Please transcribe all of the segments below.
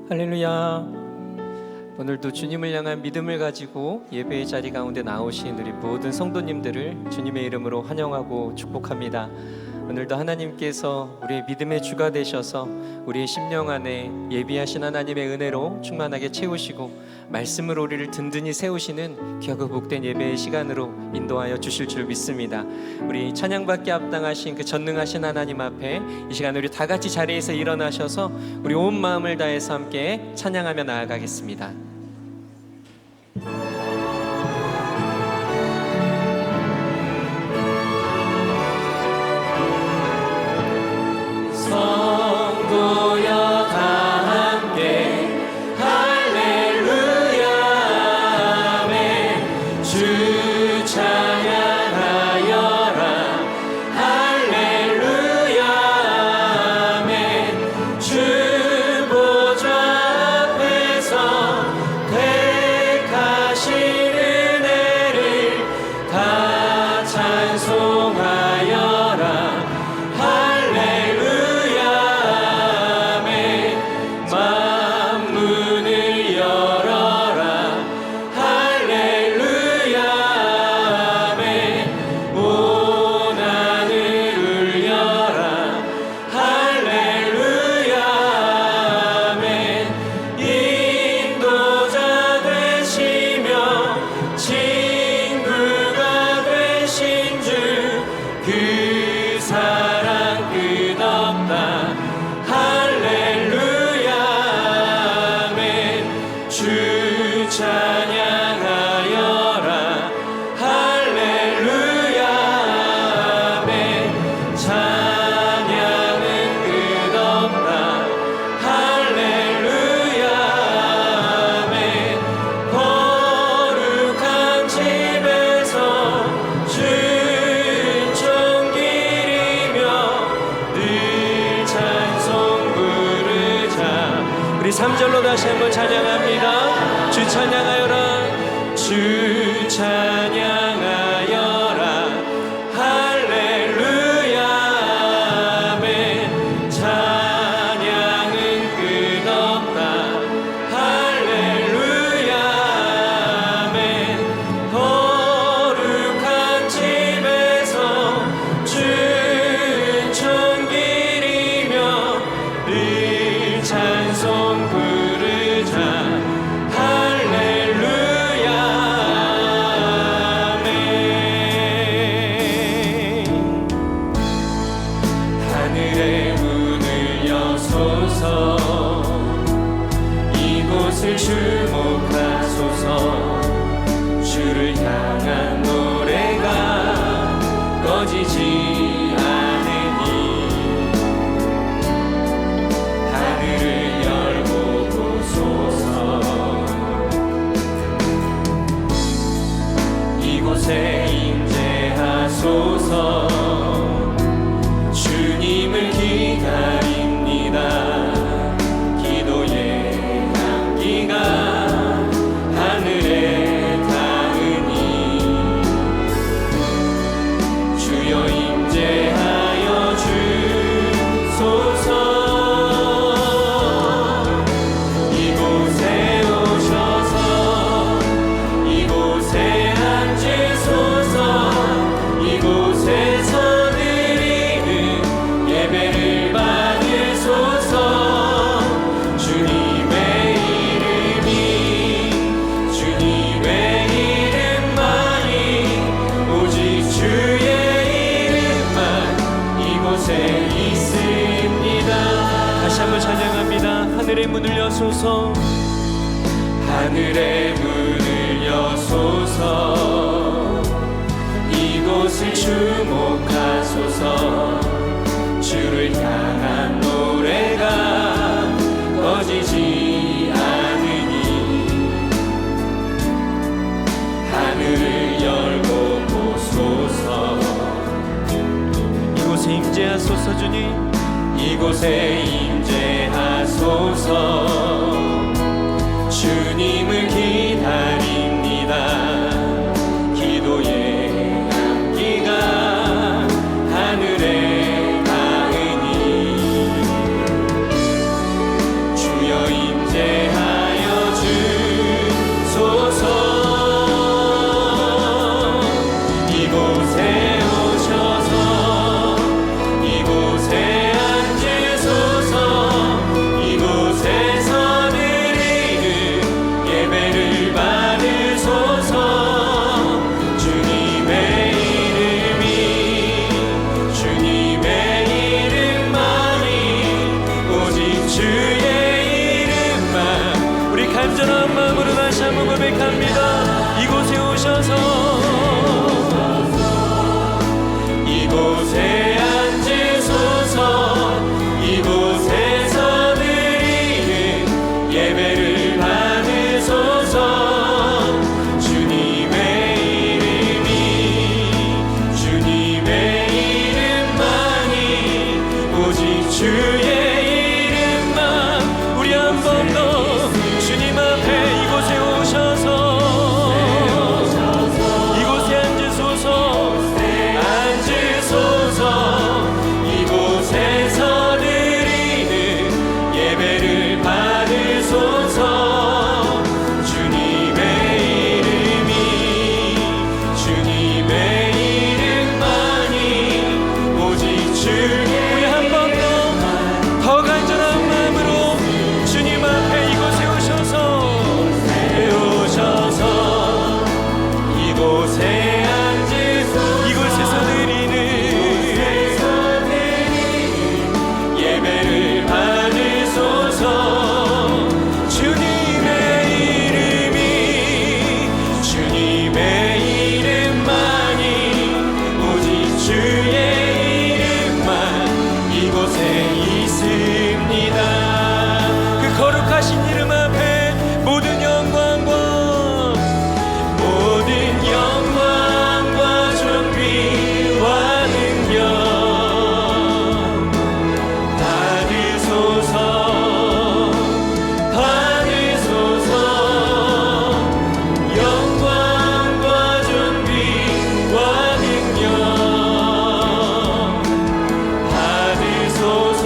할렐루야. 오늘도 주님을 향한 믿음을 가지고 예배의 자리 가운데 나오신 우리 모든 성도님들을 주님의 이름으로 환영하고 축복합니다. 오늘도 하나님께서 우리의 믿음의 주가 되셔서 우리의 심령 안에 예비하신 하나님의 은혜로 충만하게 채우시고 말씀으로 우리를 든든히 세우시는 귀하고 복된 예배의 시간으로 인도하여 주실 줄 믿습니다. 우리 찬양받기 합당하신 그 전능하신 하나님 앞에 이 시간 우리 다 같이 자리에서 일어나셔서 우리 온 마음을 다해서 함께 찬양하며 나아가겠습니다. 성도여 다 함께 할렐루야 아멘. 주 찬양하여라 할렐루야 아멘. 주 보좌 앞에서 택하신 은혜를 다 찬송하여라 우리 3절로 다시 한번 찬양합니다. 주 찬양하여라 주 찬양하여라 할렐루야 아멘. 찬양은 끝없다 할렐루야 아멘. 거룩한 집에서 춘천 기리며 늘 찬송 주목하소서. 주를 향한 노래가 꺼지지 않으니 하늘을 열고 보소서. 이곳에 임재하소서. 주님을 기다립니다. 하늘의 문을 여소서. 하늘의 문을 여소서. 이곳을 주목하소서. 주를 향한 노래가 꺼지지 않으니 하늘을 열고 보소서. 이곳에 임재하소서. 주님 이곳에 임재하소서. 주님을 기다립니다. 기도의 향기가 하늘에 닿으니 주여 임재 주의 이름만 우리 한 번 더 주님 앞에 이곳에 오셔서 이곳에 앉으소서 이곳에서 드리는 예배를 받으소서. 주님의 이름만이 오직 주. 우리 한 번 더 간절한 마음으로 주님 앞에 이곳에 오셔서 이곳에 이곳에서 드리는 예배를 받으소서. 주님의 이름만이 오직 주의 이름만 이곳에 있습니다. 그 거룩하신 이름 앞에 모든 영광과 존귀와 능력 받으소서. 영광과 존귀와 능력 받으소서.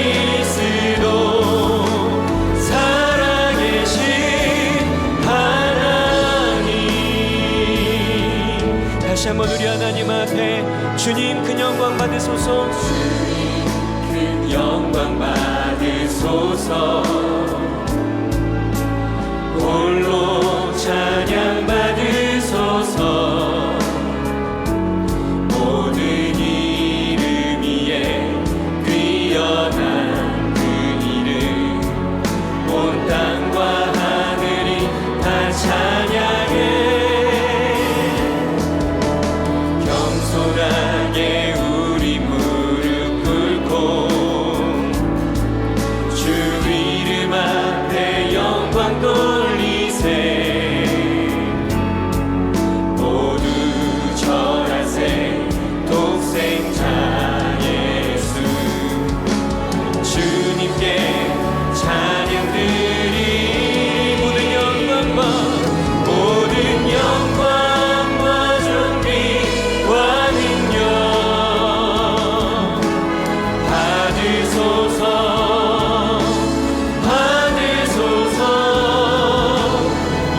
그리스도 살아계신 하나님. 다시 한번 우리 하나님 앞에 주님 큰 영광 받으소서. 큰 영광 받으소서. 홀로 찬양 받으소서. 모든 이름 위에 뛰어난 그 이름 온 땅과 하늘이 다 찬양해. 겸손하게 우리 무릎 꿇고 주 이름 앞에 영광 돌리세. 모두 절하세. 독생자 예수 주님께 찬양 드리. 모든 영광과 존귀와 능력 받으소서.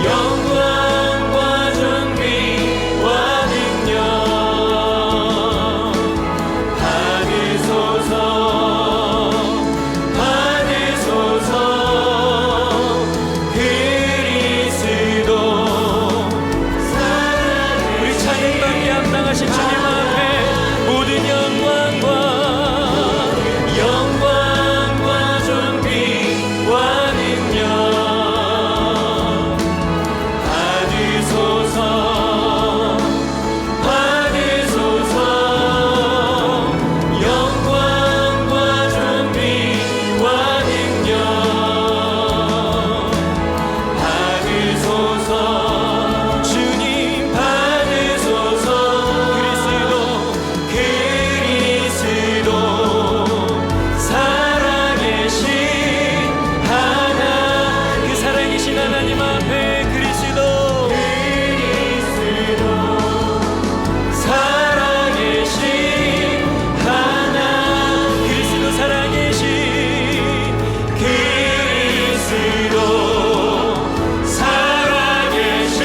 영광과 존귀와 능력 받으소서. 그리스도 우리 찬양받게 합당하신 주님 앞에 모든 영광과 존귀와 능력 받으소서. 영광과 존귀와 능력 받으소서. 주님 받으소서. 그리스도 살아계신 그 살아계신 하나님 앞에 그리스도 살아계신 그리스도 살아계신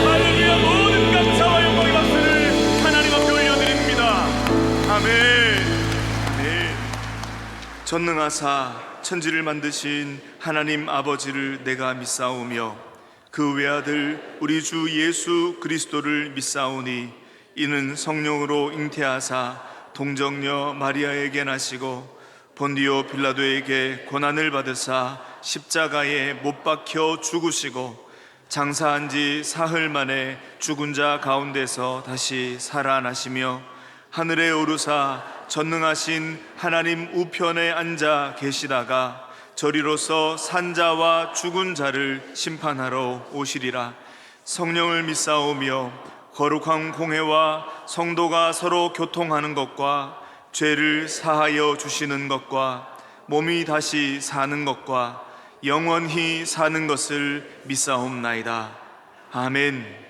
할렐루야. 모든 감사와 영광의 박수를 하나님 앞에 올려드립니다. 아멘. 아멘. 전능하사 천지를 만드신 하나님 아버지를 내가 믿사오며 그 외아들 우리 주 예수 그리스도를 믿사오니 이는 성령으로 잉태하사 동정녀 마리아에게 나시고 본디오 빌라도에게 고난을 받으사 십자가에 못 박혀 죽으시고 장사한 지 사흘 만에 죽은 자 가운데서 다시 살아나시며 하늘에 오르사 전능하신 하나님 우편에 앉아 계시다가 저리로서 산자와 죽은 자를 심판하러 오시리라. 성령을 믿사오며 거룩한 공회와 성도가 서로 교통하는 것과 죄를 사하여 주시는 것과 몸이 다시 사는 것과 영원히 사는 것을 믿사옵나이다. 아멘.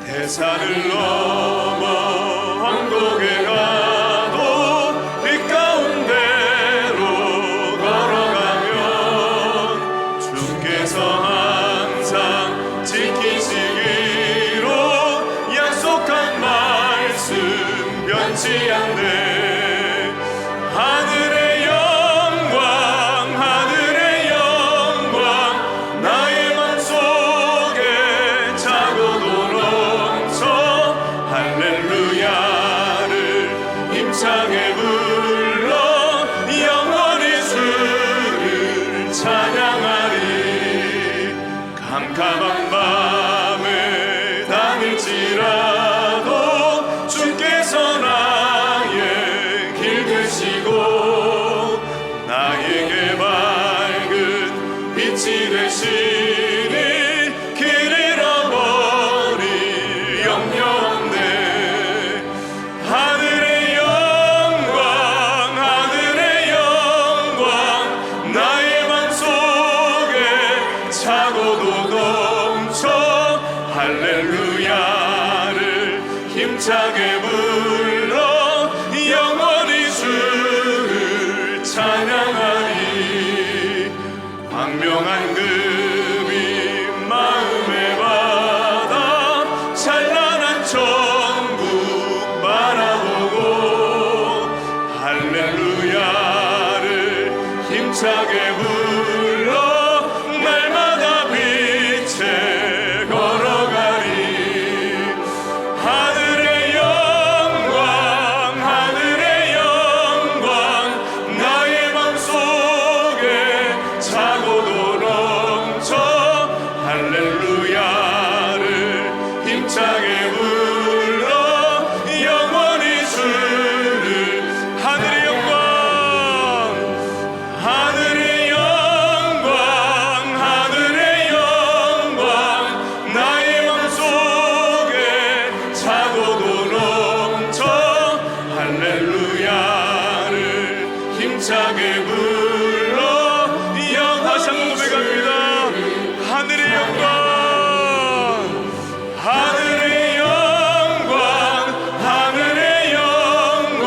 대산을 넘어 왕국에 가도 빛 가운데로 걸어가면 주께서 항상 지키시기로 약속한 말씀 변치 않네. 하늘의 영광 하늘의 영광 나의 맘속에 차고도 할렐루야를 힘차게 불러 영원히 주를 찬양하리. 캄캄한 밤에 다닐지라도 주께서 나의 길 되시고 나에게 밝은 빛이 되시니 길 잃어버릴 염려 없네. 하늘의 영광 하늘의 영광 나의 맘속에 차고도 넘쳐 할렐루야를 힘차게 불러 영원히 주를 찬양하리. 광명한 금이 마음에 받아 찬란한 천국 바라보고 할렐루야를 힘차게 불러 날마다 빛에 걸어가리. 하늘의 영광 하늘의 영광 나의 맘속에 차고도 넘쳐 할렐루야를 힘차게 불러 영원히 주를. 하늘의 영광 하늘의 영광 하늘의 영광 나의 맘속에 차고도 넘쳐 할렐루야를 힘차게 불러 다시 한번 고백합니다. 하늘의 영광 하늘의 영광 하늘의 영광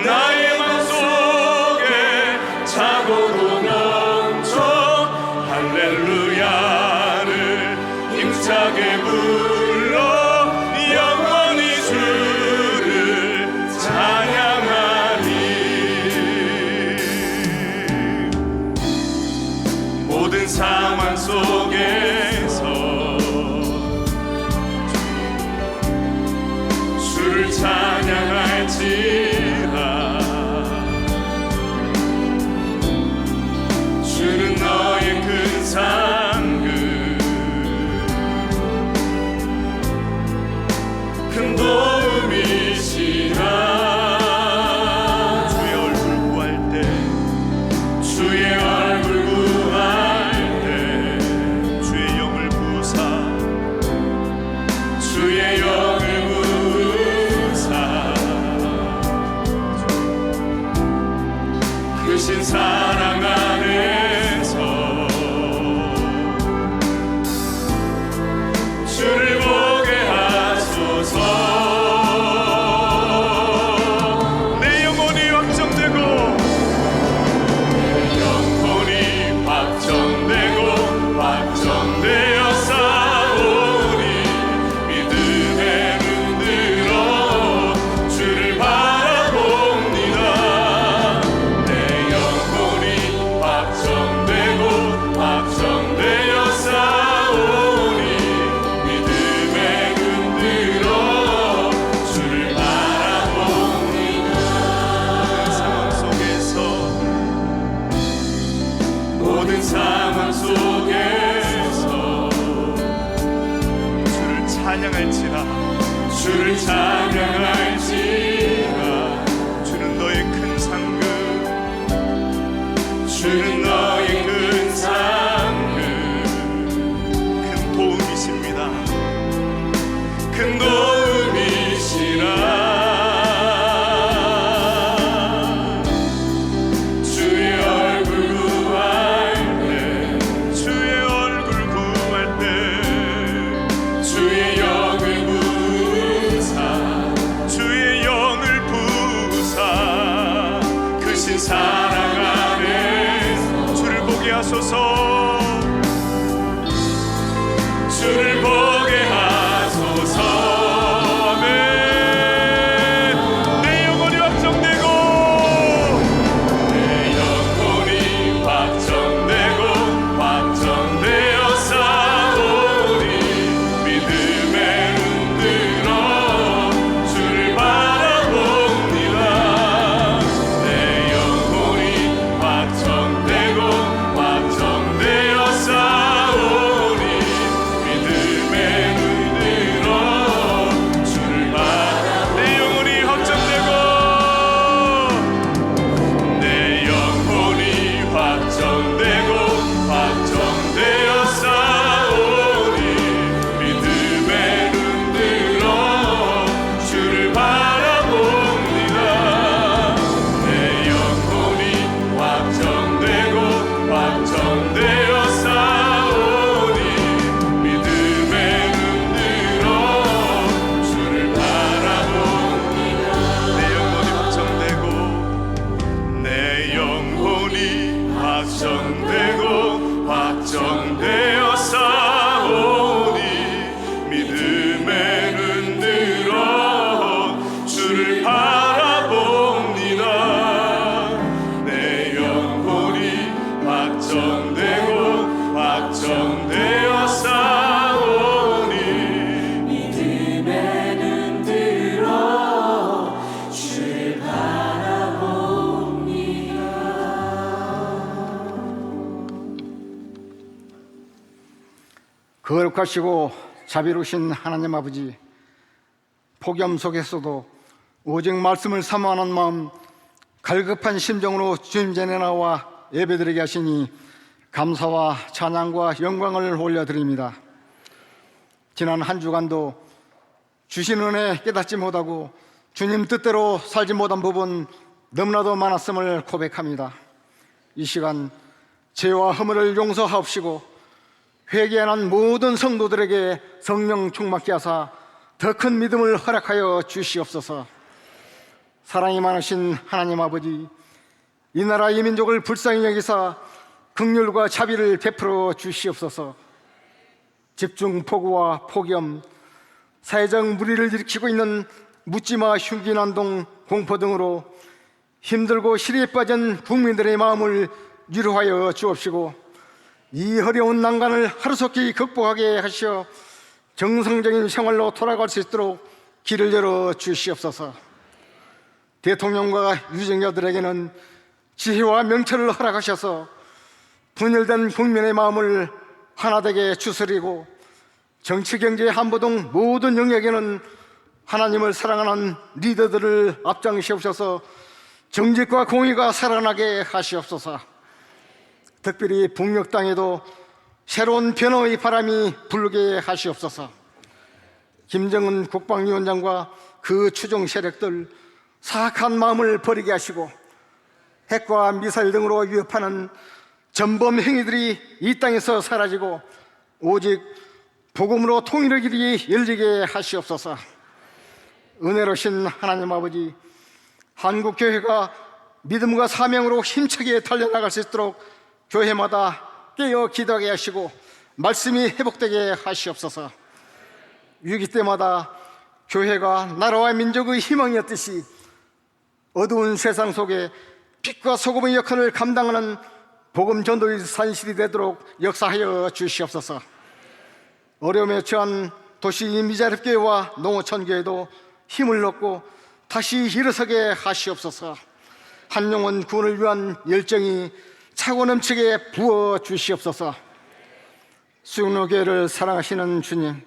나의 맘속에 차고도 넘쳐 할렐루야를 힘차게 불러 영원히 주를 찬양하리. 모든 상황 속에서 주를 찬양할지라. 주는 너의 큰 상급 큰 도움이시라. 주의 얼굴 구할 때 주의 얼굴 구할 때 주의 영을 부사 주의 영을 부사 하소서. 주를 보게 하소서. 아멘. 내 영혼이 확정되고 내 영혼이 확정되고 확정되어 싸우니 믿음에 흔들어 주를 바라봅니다. 내 영혼이 확정되고 확정되어 싸우니 믿음에 흔들어 주를 바라. 내 영혼이 확정되고 내 영혼이 확정되고 확정되어 싸우니 믿음에 흔들어 주를 바라봅니다. 내 영혼이 확정되고 확정되어 싸우니 믿음에 흔들어 주를 바라봅니다. 내 영혼이 확정되고 내 영혼이 확정되고 확정되어 싸우니 믿음에 흔들어 주를 바라봅니다. 내 영혼이 확정되고 확정되어 싸우니 믿음에 흔들어 주를 바라봅니다. 거룩하시고 자비로우신 하나님 아버지, 폭염 속에서도 오직 말씀을 사모하는 마음, 갈급한 심정으로 주님 전에 나와 예배드리게 하시니 감사와 찬양과 영광을 올려드립니다. 지난 한 주간도 주신 은혜 깨닫지 못하고 주님 뜻대로 살지 못한 부분 너무나도 많았음을 고백합니다. 이 시간 죄와 허물을 용서하옵시고 회개하는 모든 성도들에게 성령 충만케 하사 더 큰 믿음을 허락하여 주시옵소서. 사랑이 많으신 하나님 아버지, 이 나라 이 민족을 불쌍히 여기사 긍휼과 자비를 베풀어 주시옵소서. 집중폭우와 폭염, 사회적 물의를 일으키고 있는 묻지마 흉기난동 공포 등으로 힘들고 시리에 빠진 국민들의 마음을 위로하여 주옵시고 이 어려운 난관을 하루속히 극복하게 하시어 정상적인 생활로 돌아갈 수 있도록 길을 열어 주시옵소서. 대통령과 유정자들에게는 지혜와 명철을 허락하셔서 분열된 국민의 마음을 하나되게 추스리고 정치, 경제, 안보 등 모든 영역에는 하나님을 사랑하는 리더들을 앞장시옵소서. 정직과 공의가 살아나게 하시옵소서. 특별히 북녘 땅에도 새로운 변화의 바람이 불게 하시옵소서. 김정은 국방위원장과 그 추종 세력들 사악한 마음을 버리게 하시고 핵과 미사일 등으로 위협하는 전범 행위들이 이 땅에서 사라지고 오직 복음으로 통일의 길이 열리게 하시옵소서. 은혜로신 하나님 아버지, 한국교회가 믿음과 사명으로 힘차게 달려나갈 수 있도록 교회마다 깨어 기도하게 하시고 말씀이 회복되게 하시옵소서. 위기 때마다 교회가 나라와 민족의 희망이었듯이 어두운 세상 속에 빛과 소금의 역할을 감당하는 복음 전도의 산실이 되도록 역사하여 주시옵소서. 어려움에 처한 도시 미자립교회와 농어촌교회도 힘을 얻고 다시 일어서게 하시옵소서. 한 영혼 구원을 위한 열정이 차고 넘치게 부어 주시옵소서. 수영로교회를 사랑하시는 주님,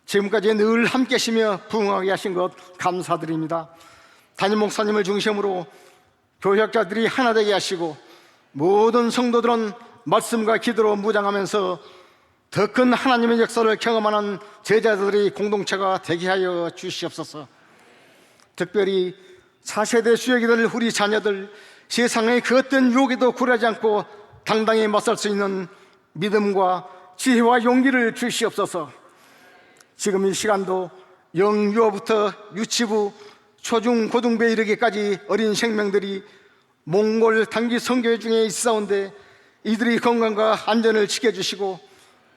지금까지 늘 함께 하시며 부흥하게 하신 것 감사드립니다. 담임 목사님을 중심으로 교역자들이 하나 되게 하시고 모든 성도들은 말씀과 기도로 무장하면서 더 큰 하나님의 역사를 경험하는 제자들의 공동체가 되게 하여 주시옵소서. 특별히 4세대 수역이 될 우리 자녀들, 세상의 그 어떤 유혹에도 굴하지 않고 당당히 맞설 수 있는 믿음과 지혜와 용기를 주시옵소서. 지금 이 시간도 영유아부터 유치부, 초중, 고등부에 이르기까지 어린 생명들이 몽골 단기 선교회 중에 있사온데 이들이 건강과 안전을 지켜주시고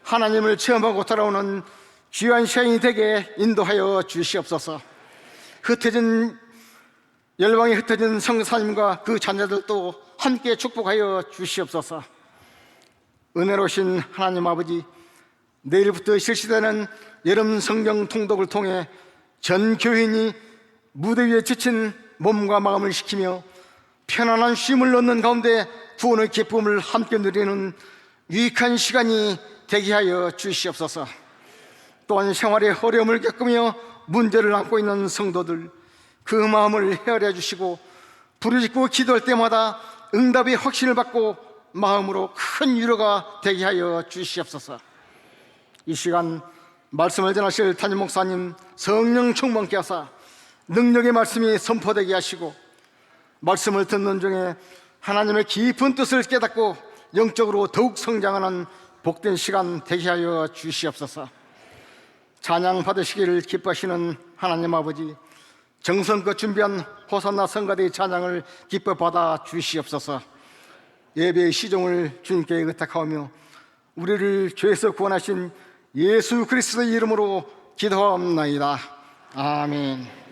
하나님을 체험하고 돌아오는 귀한 시간이 되게 인도하여 주시옵소서. 열방에 흩어진 성사님과 그 자녀들도 함께 축복하여 주시옵소서. 은혜로우신 하나님 아버지, 내일부터 실시되는 여름 성경 통독을 통해 전 교인이 무대 위에 지친 몸과 마음을 식히며 편안한 쉼을 얻는 가운데 구원의 기쁨을 함께 누리는 유익한 시간이 되게 하여 주시옵소서. 또한 생활에 어려움을 겪으며 문제를 안고 있는 성도들, 그 마음을 헤아려 주시고 부르짖고 기도할 때마다 응답의 확신을 받고 마음으로 큰 위로가 되게 하여 주시옵소서. 이 시간 말씀을 전하실 담임 목사님 성령 충만케 하사 능력의 말씀이 선포되게 하시고, 말씀을 듣는 중에 하나님의 깊은 뜻을 깨닫고 영적으로 더욱 성장하는 복된 시간 되게 하여 주시옵소서. 찬양 받으시기를 기뻐하시는 하나님 아버지, 정성껏 준비한 호산나 성가대의 찬양을 기뻐 받아 주시옵소서. 예배의 시종을 주님께 의탁하오며 우리를 죄에서 구원하신 예수 그리스도의 이름으로 기도하옵나이다. 아멘.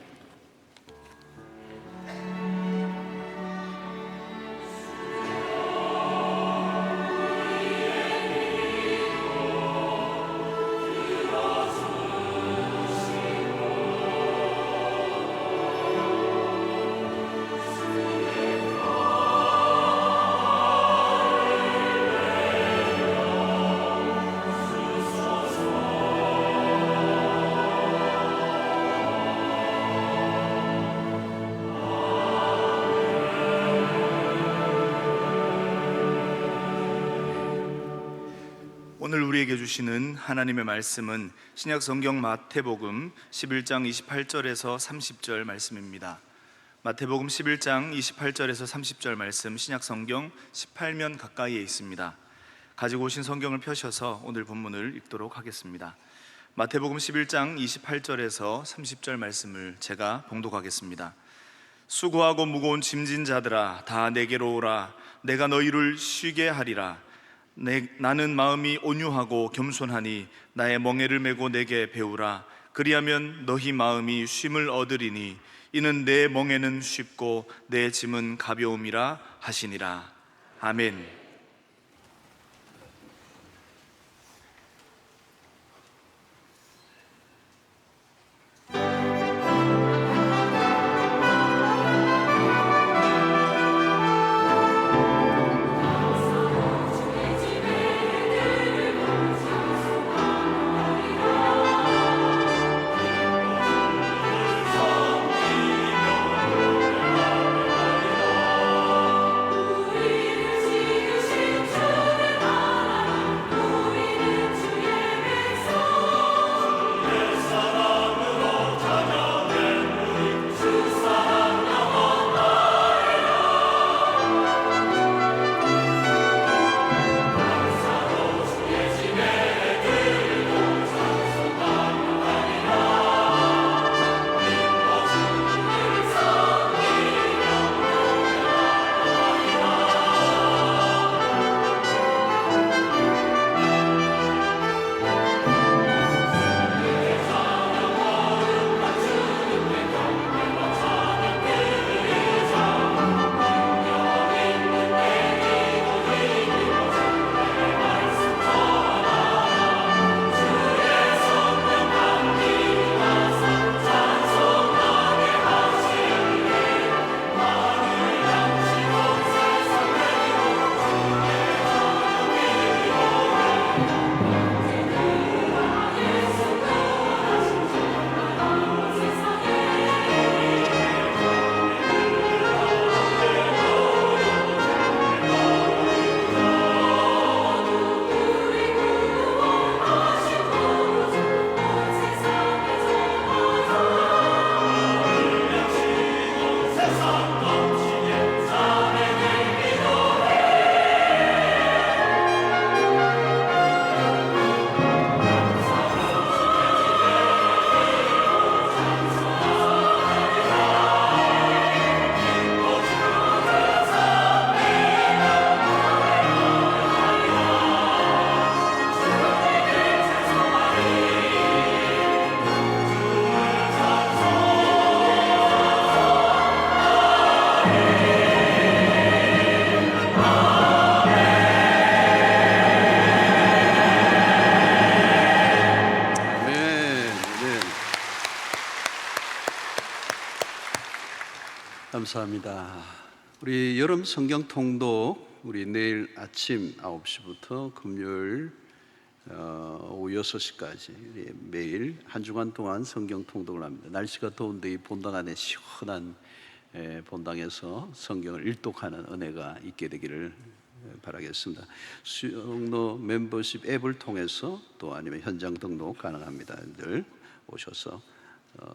오늘 우리에게 주시는 하나님의 말씀은 신약 성경 마태복음 11장 28절에서 30절 말씀입니다. 마태복음 11장 28절에서 30절 말씀, 신약 성경 18면 가까이에 있습니다. 가지고 오신 성경을 펴셔서 오늘 본문을 읽도록 하겠습니다. 마태복음 11장 28절에서 30절 말씀을 제가 봉독하겠습니다. 수고하고 무거운 짐진 자들아, 다 내게로 오라. 내가 너희를 쉬게 하리라. 나는 마음이 온유하고 겸손하니 나의 멍에를 메고 내게 배우라. 그리하면 너희 마음이 쉼을 얻으리니 이는 내 멍에는 쉽고 내 짐은 가벼움이라 하시니라. 아멘. 감사합니다. 우리 여름 성경 통독 우리 내일 아침 9시부터 금요일 오후 6시까지 매일 한 주간 동안 성경 통독을 합니다. 날씨가 더운데 이 본당 안에 시원한 본당에서 성경을 일독하는 은혜가 있게 되기를 바라겠습니다. 수영로 멤버십 앱을 통해서 또 아니면 현장 등록 가능합니다. 늘 오셔서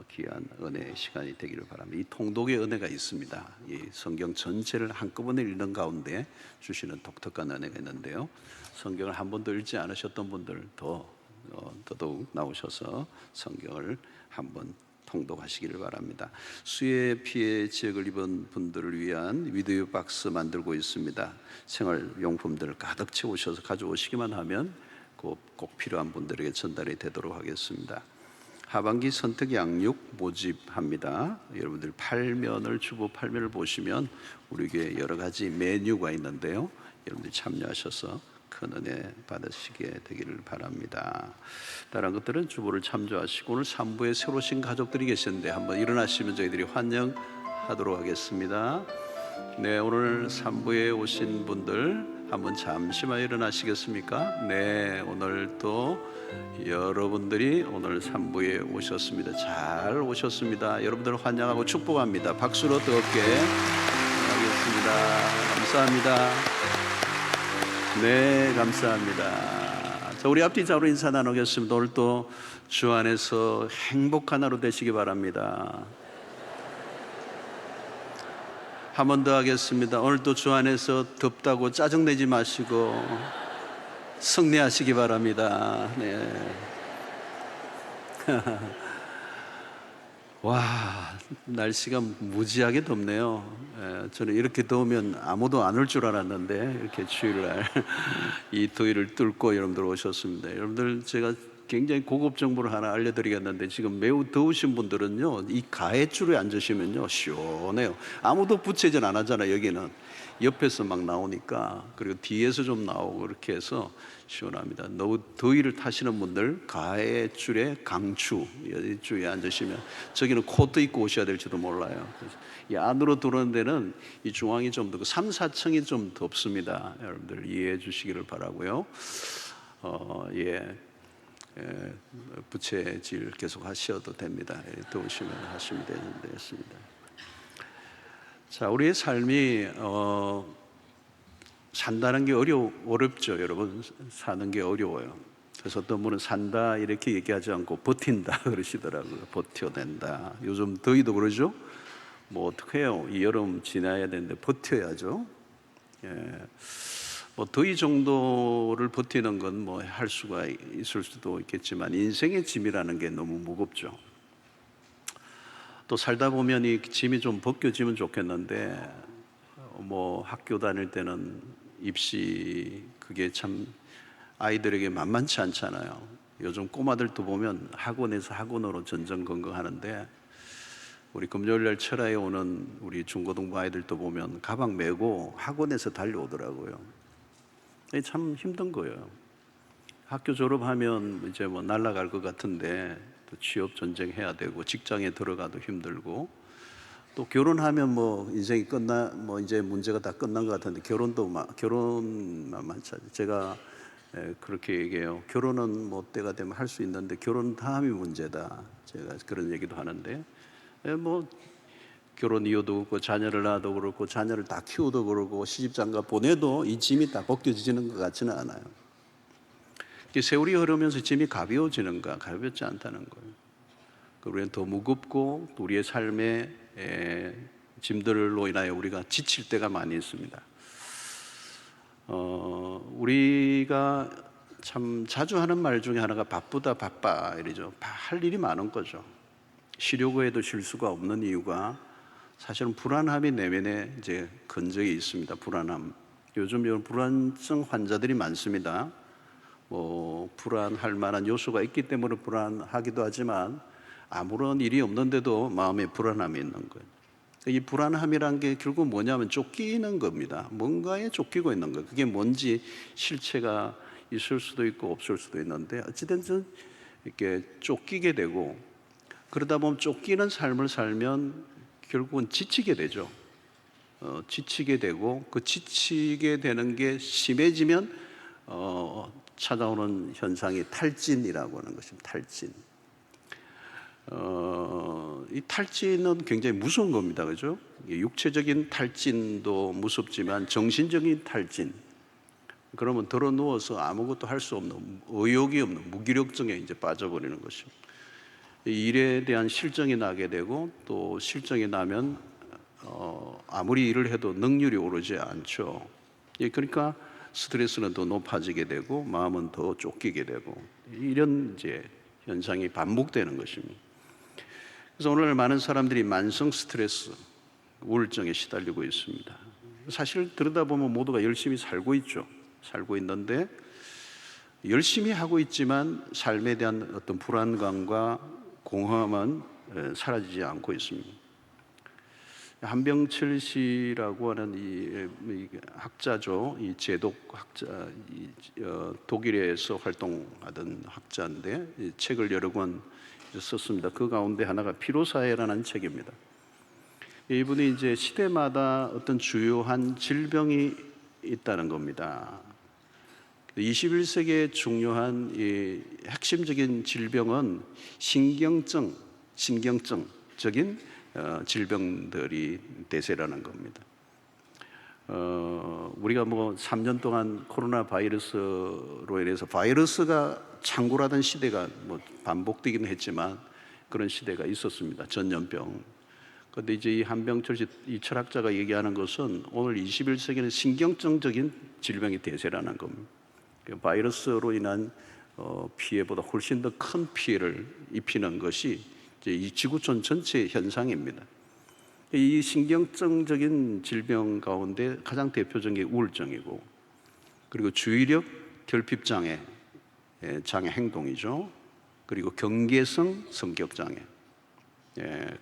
귀한 은혜의 시간이 되기를 바랍니다. 이 통독의 은혜가 있습니다. 이 성경 전체를 한꺼번에 읽는 가운데 주시는 독특한 은혜가 있는데요. 성경을 한 번도 읽지 않으셨던 분들 더더욱 나오셔서 성경을 한번 통독하시기를 바랍니다. 수해 피해 지역을 입은 분들을 위한 비디오 박스 만들고 있습니다. 생활용품들을 가득 채우셔서 가져오시기만 하면 꼭 필요한 분들에게 전달이 되도록 하겠습니다. 하반기 선택 양육 모집합니다. 여러분들 주보 8면을 보시면 우리에게 여러 가지 메뉴가 있는데요. 여러분들 참여하셔서 큰 은혜 받으시게 되기를 바랍니다. 다른 것들은 주보를 참조하시고 오늘 3부에 새로 오신 가족들이 계시는데 한번 일어나시면 저희들이 환영하도록 하겠습니다. 네, 오늘 3부에 오신 분들 한번 잠시만 일어나시겠습니까? 네, 오늘 또 여러분들이 오늘 3부에 오셨습니다. 잘 오셨습니다. 여러분들을 환영하고 축복합니다. 박수로 뜨겁게 하겠습니다. 감사합니다. 네, 감사합니다. 자, 우리 앞뒤 좌우로 인사 나누겠습니다. 오늘 또 주 안에서 행복한 하루 되시기 바랍니다. 한 번 더 하겠습니다. 오늘도 주 안에서 덥다고 짜증내지 마시고 승리하시기 바랍니다. 네. 와, 날씨가 무지하게 덥네요. 저는 이렇게 더우면 아무도 안 올 줄 알았는데 이렇게 주일날 이 더위를 뚫고 여러분들 오셨습니다. 여러분들 제가 굉장히 고급 정보를 하나 알려드리겠는데 지금 매우 더우신 분들은요 이 가해줄에 앉으시면요 시원해요. 아무도 부채질 안 하잖아요. 여기는 옆에서 막 나오니까, 그리고 뒤에서 좀 나오고 그렇게 해서 시원합니다. 너무 더위를 타시는 분들 가해줄에 강추 이쪽에 앉으시면, 저기는 코트 입고 오셔야 될지도 몰라요. 그래서 이 안으로 들어오는 데는 이 중앙이 좀 더 3, 4층이 좀 덥습니다. 여러분들 이해해 주시기를 바라고요. 부채질 계속 하셔도 됩니다. 더우시면 하시면 되겠습니다. 자, 우리의 삶이 산다는 게 어렵죠. 여러분, 사는 게 어려워요. 그래서 어떤 분은 산다 이렇게 얘기하지 않고 버틴다 그러시더라고요. 버텨낸다. 요즘 더위도 그러죠. 뭐 어떻게 해요? 이 여름 지나야 되는데 버텨야죠. 뭐 더위 정도를 버티는 건 뭐 할 수가 있을 수도 있겠지만 인생의 짐이라는 게 너무 무겁죠. 또 살다 보면 이 짐이 좀 벗겨지면 좋겠는데 뭐 학교 다닐 때는 입시 그게 참 아이들에게 만만치 않잖아요. 요즘 꼬마들도 보면 학원에서 학원으로 전전긍긍하는데 우리 금요일날 철야에 오는 우리 중고등부 아이들도 보면 가방 메고 학원에서 달려오더라고요. 참 힘든 거예요. 학교 졸업하면 이제 뭐 날아갈 것 같은데 또 취업 전쟁 해야 되고 직장에 들어가도 힘들고 또 결혼하면 뭐 인생이 뭐 이제 문제가 다 끝난 것 같은데 결혼만 많지. 제가 그렇게 얘기해요. 결혼은 뭐 때가 되면 할 수 있는데 결혼 다음이 문제다. 제가 그런 얘기도 하는데 뭐 결혼 이유도 그렇고 자녀를 낳아도 그렇고 자녀를 다 키우도 그렇고 시집장가 보내도 이 짐이 다 벗겨지는 것 같지는 않아요. 세월이 흐르면서 짐이 가벼워지는가? 가볍지 않다는 거예요. 우리는 더 무겁고 우리의 삶의 짐들로 인하여 우리가 지칠 때가 많이 있습니다. 우리가 참 자주 하는 말 중에 하나가 바쁘다 바빠 이러죠. 할 일이 많은 거죠. 쉬려고 해도 쉴 수가 없는 이유가 사실은 불안함이 내면에 이제 근저에 있습니다. 불안함. 요즘 불안증 환자들이 많습니다. 뭐 불안할 만한 요소가 있기 때문에 불안하기도 하지만 아무런 일이 없는데도 마음에 불안함이 있는 거예요. 이 불안함이란 게 결국 뭐냐면 쫓기는 겁니다. 뭔가에 쫓기고 있는 거예요. 그게 뭔지 실체가 있을 수도 있고 없을 수도 있는데 어찌됐든 이렇게 쫓기게 되고, 그러다 보면 쫓기는 삶을 살면 결국은 지치게 되죠. 지치게 되고 그 지치게 되는 게 심해지면 찾아오는 현상이 탈진이라고 하는 것입니다. 탈진. 이 탈진은 굉장히 무서운 겁니다. 그죠? 육체적인 탈진도 무섭지만 정신적인 탈진. 그러면 들어 누워서 아무것도 할 수 없는, 의욕이 없는 무기력증에 이제 빠져버리는 것입니다. 일에 대한 실정이 나게 되고 또 실정이 나면 아무리 일을 해도 능률이 오르지 않죠. 그러니까 스트레스는 더 높아지게 되고 마음은 더 쫓기게 되고 이런 이제 현상이 반복되는 것입니다. 그래서 오늘 많은 사람들이 만성 스트레스, 우울증에 시달리고 있습니다. 사실 들여다보면 모두가 열심히 살고 있죠. 살고 있는데 열심히 하고 있지만 삶에 대한 어떤 불안감과 공허함은 사라지지 않고 있습니다. 한병철 씨라고 하는 이 학자죠. 이 제독 학자, 독일에서 활동하던 학자인데 이 책을 여러 권 썼습니다. 그 가운데 하나가 피로사회라는 책입니다. 이분이 이제 시대마다 어떤 주요한 질병이 있다는 겁니다. 21세기의 중요한 이 핵심적인 질병은 신경증적인 질병들이 대세라는 겁니다. 우리가 뭐 3년 동안 코로나 바이러스로 인해서 바이러스가 창궐하던 시대가 뭐 반복되기는 했지만 그런 시대가 있었습니다. 전염병. 그런데 이제 이 한병철 씨, 이 철학자가 얘기하는 것은 오늘 21세기는 신경증적인 질병이 대세라는 겁니다. 바이러스로 인한 피해보다 훨씬 더 큰 피해를 입히는 것이 이제 이 지구촌 전체의 현상입니다. 이 신경증적인 질병 가운데 가장 대표적인 게 우울증이고, 그리고 주의력 결핍장애, 장애 행동이죠. 그리고 경계성 성격장애,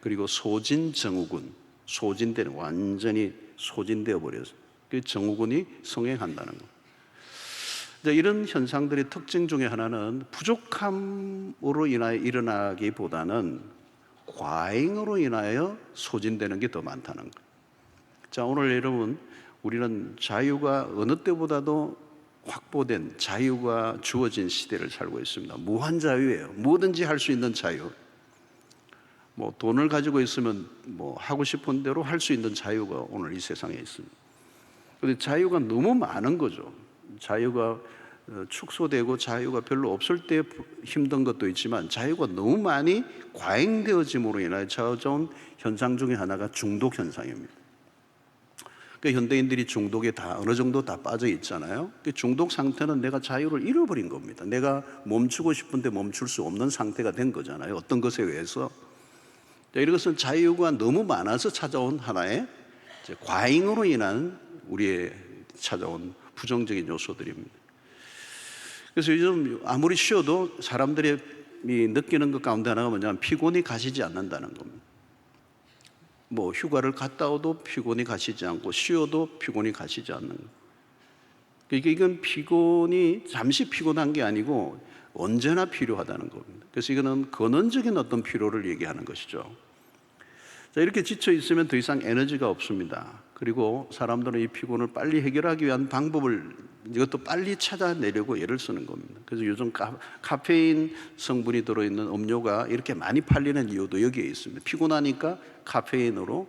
그리고 소진증후군, 소진되는, 완전히 소진되어 버려서 그 증후군이 성행한다는 것. 이런 현상들의 특징 중에 하나는 부족함으로 인하여 일어나기보다는 과잉으로 인하여 소진되는 게 더 많다는 것. 자, 오늘 여러분, 우리는 자유가 어느 때보다도 확보된 자유가 주어진 시대를 살고 있습니다. 무한 자유예요. 뭐든지 할 수 있는 자유. 뭐 돈을 가지고 있으면 뭐 하고 싶은 대로 할 수 있는 자유가 오늘 이 세상에 있습니다. 그런데 자유가 너무 많은 거죠. 자유가 축소되고 자유가 별로 없을 때 힘든 것도 있지만 자유가 너무 많이 과잉되어짐으로 인하여 찾아온 현상 중에 하나가 중독 현상입니다. 그러니까 현대인들이 중독에 다 어느 정도 다 빠져 있잖아요. 중독 상태는 내가 자유를 잃어버린 겁니다. 내가 멈추고 싶은데 멈출 수 없는 상태가 된 거잖아요. 어떤 것에 의해서. 이것은 자유가 너무 많아서 찾아온 하나의 과잉으로 인한 우리의 찾아온 부정적인 요소들입니다. 그래서 요즘 아무리 쉬어도 사람들이 느끼는 것 가운데 하나가 뭐냐면 피곤이 가시지 않는다는 겁니다. 뭐 휴가를 갔다 와도 피곤이 가시지 않고 쉬어도 피곤이 가시지 않는 것. 그러니까 이건 피곤이 잠시 피곤한 게 아니고 언제나 필요하다는 겁니다. 그래서 이거는 근원적인 어떤 피로를 얘기하는 것이죠. 자, 이렇게 지쳐 있으면 더 이상 에너지가 없습니다. 그리고 사람들은 이 피곤을 빨리 해결하기 위한 방법을 이것도 빨리 찾아내려고 애를 쓰는 겁니다. 그래서 요즘 카페인 성분이 들어있는 음료가 이렇게 많이 팔리는 이유도 여기에 있습니다. 피곤하니까 카페인으로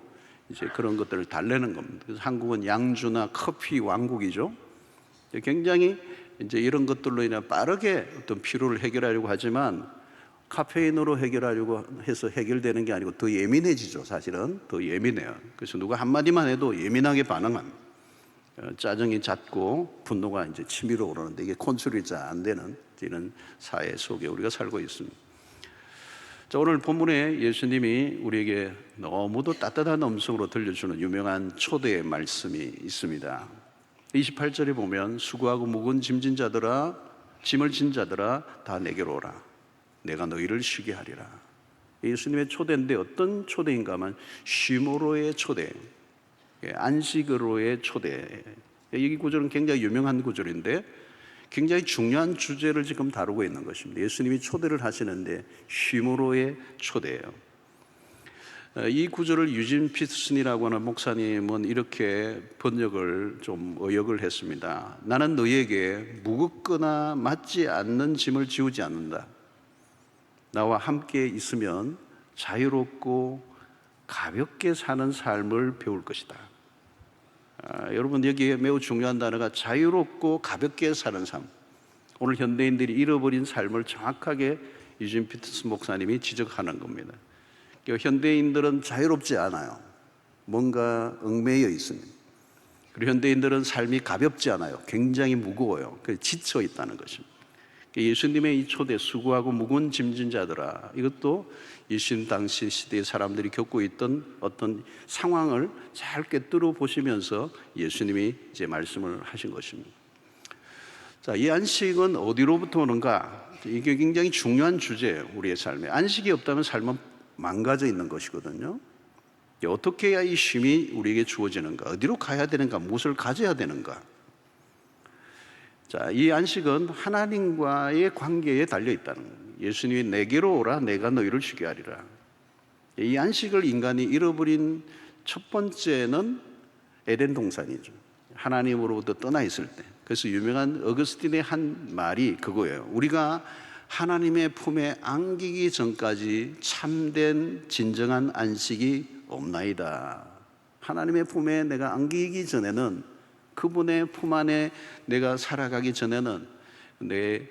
이제 그런 것들을 달래는 겁니다. 그래서 한국은 양주나 커피 왕국이죠. 굉장히 이제 이런 것들로 인해 빠르게 어떤 피로를 해결하려고 하지만 카페인으로 해결하려고 해서 해결되는 게 아니고 더 예민해지죠. 사실은 더 예민해요. 그래서 누가 한마디만 해도 예민하게 반응합니다. 짜증이 잦고 분노가 이제 치밀어 오르는데 이게 컨트롤이 잘 안 되는 이런 사회 속에 우리가 살고 있습니다. 자, 오늘 본문에 예수님이 우리에게 너무도 따뜻한 음성으로 들려주는 유명한 초대의 말씀이 있습니다. 28절에 보면 수고하고 무거운 짐진 자들아, 짐을 진 자들아 다 내게로 오라. 내가 너희를 쉬게 하리라. 예수님의 초대인데 어떤 초대인가 하면 쉼으로의 초대, 안식으로의 초대. 이 구절은 굉장히 유명한 구절인데 굉장히 중요한 주제를 지금 다루고 있는 것입니다. 예수님이 초대를 하시는데 쉼으로의 초대예요. 이 구절을 유진 피터슨이라고 하는 목사님은 이렇게 번역을 좀 의역을 했습니다. 나는 너희에게 무겁거나 맞지 않는 짐을 지우지 않는다. 나와 함께 있으면 자유롭고 가볍게 사는 삶을 배울 것이다. 여러분, 여기에 매우 중요한 단어가 자유롭고 가볍게 사는 삶. 오늘 현대인들이 잃어버린 삶을 정확하게 유진 피터슨 목사님이 지적하는 겁니다. 현대인들은 자유롭지 않아요. 뭔가 얽매여 있습니다. 그리고 현대인들은 삶이 가볍지 않아요. 굉장히 무거워요. 지쳐 있다는 것입니다. 예수님의 이 초대, 수고하고 무거운 짐진 자들아, 이것도 예수님 당시 시대의 사람들이 겪고 있던 어떤 상황을 잘 꿰뚫어 보시면서 예수님이 이제 말씀을 하신 것입니다. 자, 이 안식은 어디로부터 오는가? 이게 굉장히 중요한 주제예요. 우리의 삶에 안식이 없다면 삶은 망가져 있는 것이거든요. 어떻게 해야 이 쉼이 우리에게 주어지는가? 어디로 가야 되는가? 무엇을 가져야 되는가? 자, 이 안식은 하나님과의 관계에 달려 있다는 거예요. 예수님이 내게로 오라, 내가 너희를 쉬게 하리라. 이 안식을 인간이 잃어버린 첫 번째는 에덴 동산이죠. 하나님으로부터 떠나 있을 때. 그래서 유명한 어거스틴의 한 말이 그거예요. 우리가 하나님의 품에 안기기 전까지 참된 진정한 안식이 없나이다. 하나님의 품에 내가 안기기 전에는, 그분의 품 안에 내가 살아가기 전에는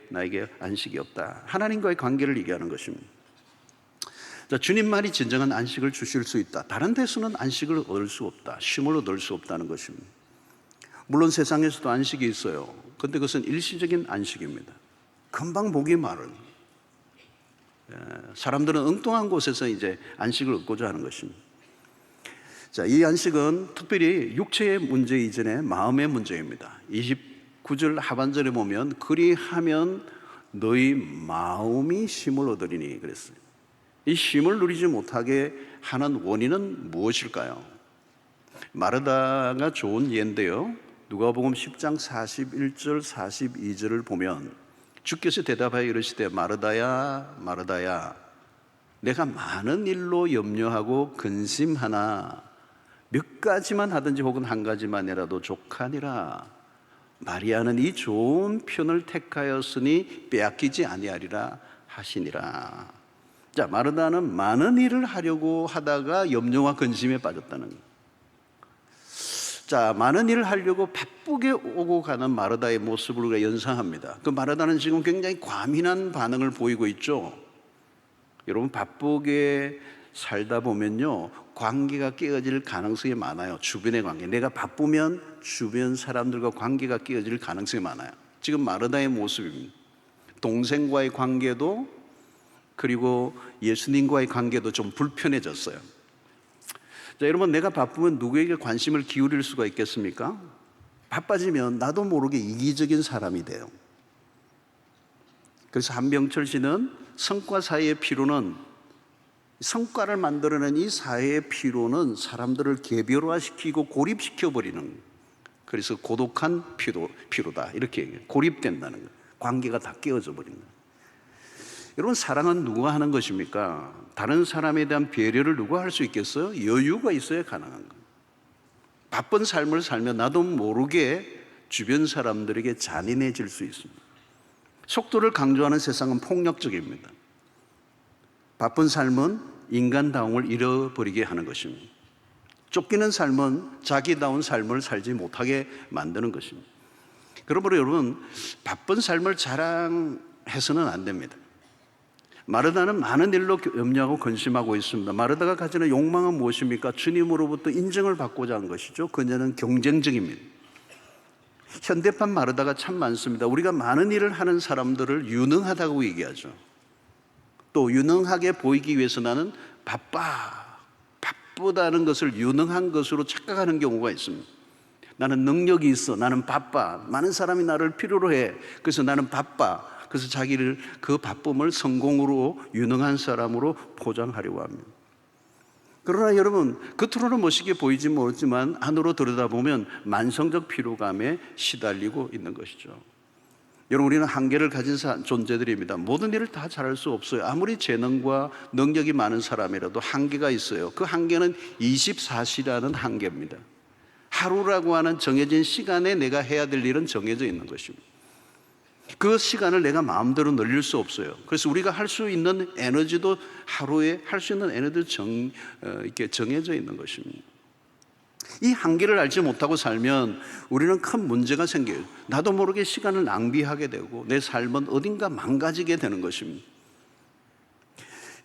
나에게 안식이 없다. 하나님과의 관계를 얘기하는 것입니다. 자, 주님만이 진정한 안식을 주실 수 있다. 다른 데서는 안식을 얻을 수 없다. 쉼을 얻을 수 없다는 것입니다. 물론 세상에서도 안식이 있어요. 그런데 그것은 일시적인 안식입니다. 금방 보기 마른. 사람들은 엉뚱한 곳에서 이제 안식을 얻고자 하는 것입니다. 자, 이 안식은 특별히 육체의 문제 이전에 마음의 문제입니다. 29절 하반절에 보면 그리하면 너희 마음이 쉼을 얻으리니 그랬어요. 이 쉼을 누리지 못하게 하는 원인은 무엇일까요? 마르다가 좋은 예인데요. 누가복음 10장 41절 42절을 보면 주께서 대답하여 이르시되 마르다야 마르다야 내가 많은 일로 염려하고 근심하나 몇 가지만 하든지 혹은 한 가지만이라도 족하니라. 마리아는 이 좋은 편을 택하였으니 빼앗기지 아니하리라 하시니라. 자, 마르다는 많은 일을 하려고 하다가 염려와 근심에 빠졌다는 거예요. 자, 많은 일을 하려고 바쁘게 오고 가는 마르다의 모습을 우리가 연상합니다. 그 마르다는 지금 굉장히 과민한 반응을 보이고 있죠. 여러분, 바쁘게 살다 보면요, 관계가 깨어질 가능성이 많아요. 주변의 관계. 내가 바쁘면 주변 사람들과 관계가 깨어질 가능성이 많아요. 지금 마르다의 모습입니다. 동생과의 관계도, 그리고 예수님과의 관계도 좀 불편해졌어요. 자, 여러분, 내가 바쁘면 누구에게 관심을 기울일 수가 있겠습니까? 바빠지면 나도 모르게 이기적인 사람이 돼요. 그래서 한병철 씨는 성과 사회의 피로는, 성과를 만들어낸 이 사회의 피로는 사람들을 개별화시키고 고립시켜버리는, 그래서 고독한 피로다 이렇게 얘기해요. 고립된다는 거예요. 관계가 다 깨어져 버린 거예요. 여러분, 사랑은 누가 하는 것입니까? 다른 사람에 대한 배려를 누가 할 수 있겠어요? 여유가 있어야 가능한 거예요. 바쁜 삶을 살면 나도 모르게 주변 사람들에게 잔인해질 수 있습니다. 속도를 강조하는 세상은 폭력적입니다. 바쁜 삶은 인간다움을 잃어버리게 하는 것입니다. 쫓기는 삶은 자기다운 삶을 살지 못하게 만드는 것입니다. 그러므로 여러분, 바쁜 삶을 자랑해서는 안 됩니다. 마르다는 많은 일로 염려하고 근심하고 있습니다. 마르다가 가지는 욕망은 무엇입니까? 주님으로부터 인정을 받고자 한 것이죠. 그녀는 경쟁적입니다. 현대판 마르다가 참 많습니다. 우리가 많은 일을 하는 사람들을 유능하다고 얘기하죠. 또 유능하게 보이기 위해서 나는 바쁘다는 것을 유능한 것으로 착각하는 경우가 있습니다. 나는 능력이 있어, 나는 바빠, 많은 사람이 나를 필요로 해, 그래서 나는 바빠. 그래서 자기를 그 바쁨을 성공으로, 유능한 사람으로 포장하려고 합니다. 그러나 여러분, 겉으로는 멋있게 보이지 모르지만 안으로 들여다보면 만성적 피로감에 시달리고 있는 것이죠. 여러분, 우리는 한계를 가진 존재들입니다. 모든 일을 다 잘할 수 없어요. 아무리 재능과 능력이 많은 사람이라도 한계가 있어요. 그 한계는 24시라는 한계입니다. 하루라고 하는 정해진 시간에 내가 해야 될 일은 정해져 있는 것입니다. 그 시간을 내가 마음대로 늘릴 수 없어요. 그래서 우리가 할 수 있는 에너지도 하루에 할 수 있는 에너지도 이렇게 정해져 있는 것입니다. 이 한계를 알지 못하고 살면 우리는 큰 문제가 생겨요. 나도 모르게 시간을 낭비하게 되고 내 삶은 어딘가 망가지게 되는 것입니다.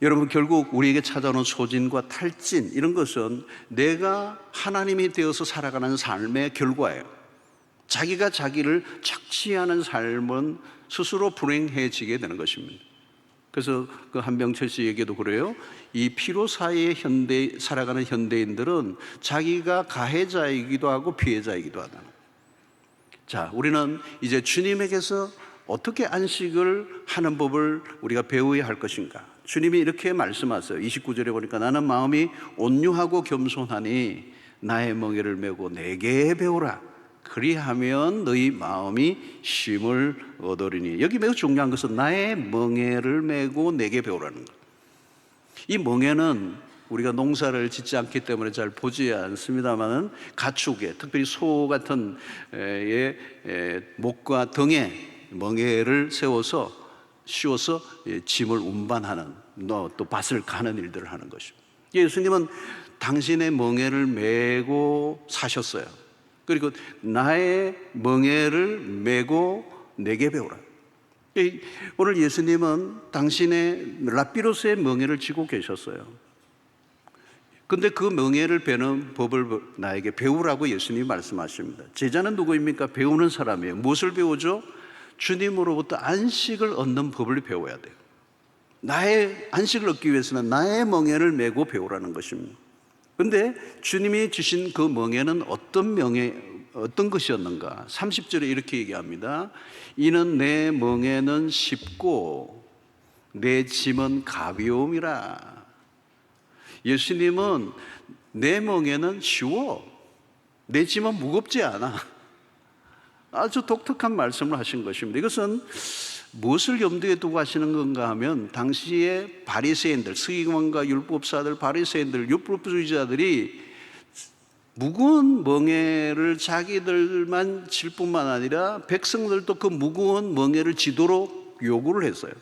여러분, 결국 우리에게 찾아오는 소진과 탈진, 이런 것은 내가 하나님이 되어서 살아가는 삶의 결과예요. 자기가 자기를 착취하는 삶은 스스로 불행해지게 되는 것입니다. 그래서 그 한병철 씨 얘기도 그래요. 이 피로 사이에 살아가는 현대인들은 자기가 가해자이기도 하고 피해자이기도 하다. 자, 우리는 이제 주님에게서 어떻게 안식을 하는 법을 우리가 배워야 할 것인가? 주님이 이렇게 말씀하세요. 29절에 보니까 나는 마음이 온유하고 겸손하니 나의 멍에를 메고 내게 배우라. 그리하면 너희 마음이 쉼을 얻으리니. 여기 매우 중요한 것은 나의 멍에를 메고 내게 배우라는 것. 이 멍에는 우리가 농사를 짓지 않기 때문에 잘 보지 않습니다만은 가축에, 특별히 소 같은 목과 등에 멍에를 세워서 씌워서 짐을 운반하는, 또 밭을 가는 일들을 하는 것입니다. 예수님은 당신의 멍에를 메고 사셨어요. 그리고 나의 멍에를 메고 내게 배우라. 오늘 예수님은 당신의 라피로스의 멍에를 쥐고 계셨어요. 근데 그 멍에를 베는 법을 나에게 배우라고 예수님이 말씀하십니다. 제자는 누구입니까? 배우는 사람이에요. 무엇을 배우죠? 주님으로부터 안식을 얻는 법을 배워야 돼요. 나의 안식을 얻기 위해서는 나의 멍에를 메고 배우라는 것입니다. 그런데 주님이 주신 그 멍에는 어떤 것이었는가? 30절에 이렇게 얘기합니다. 이는 내 멍에는 쉽고 내 짐은 가벼움이라. 예수님은 내 멍에는 쉬워, 내 짐은 무겁지 않아. 아주 독특한 말씀을 하신 것입니다. 이것은 무엇을 염두에 두고 하시는 건가 하면 당시의 바리새인들, 서기관과 율법사들, 바리새인들, 율법주의자들이 무거운 멍에를 자기들만 질 뿐만 아니라 백성들도 그 무거운 멍에를 지도록 요구를 했어요.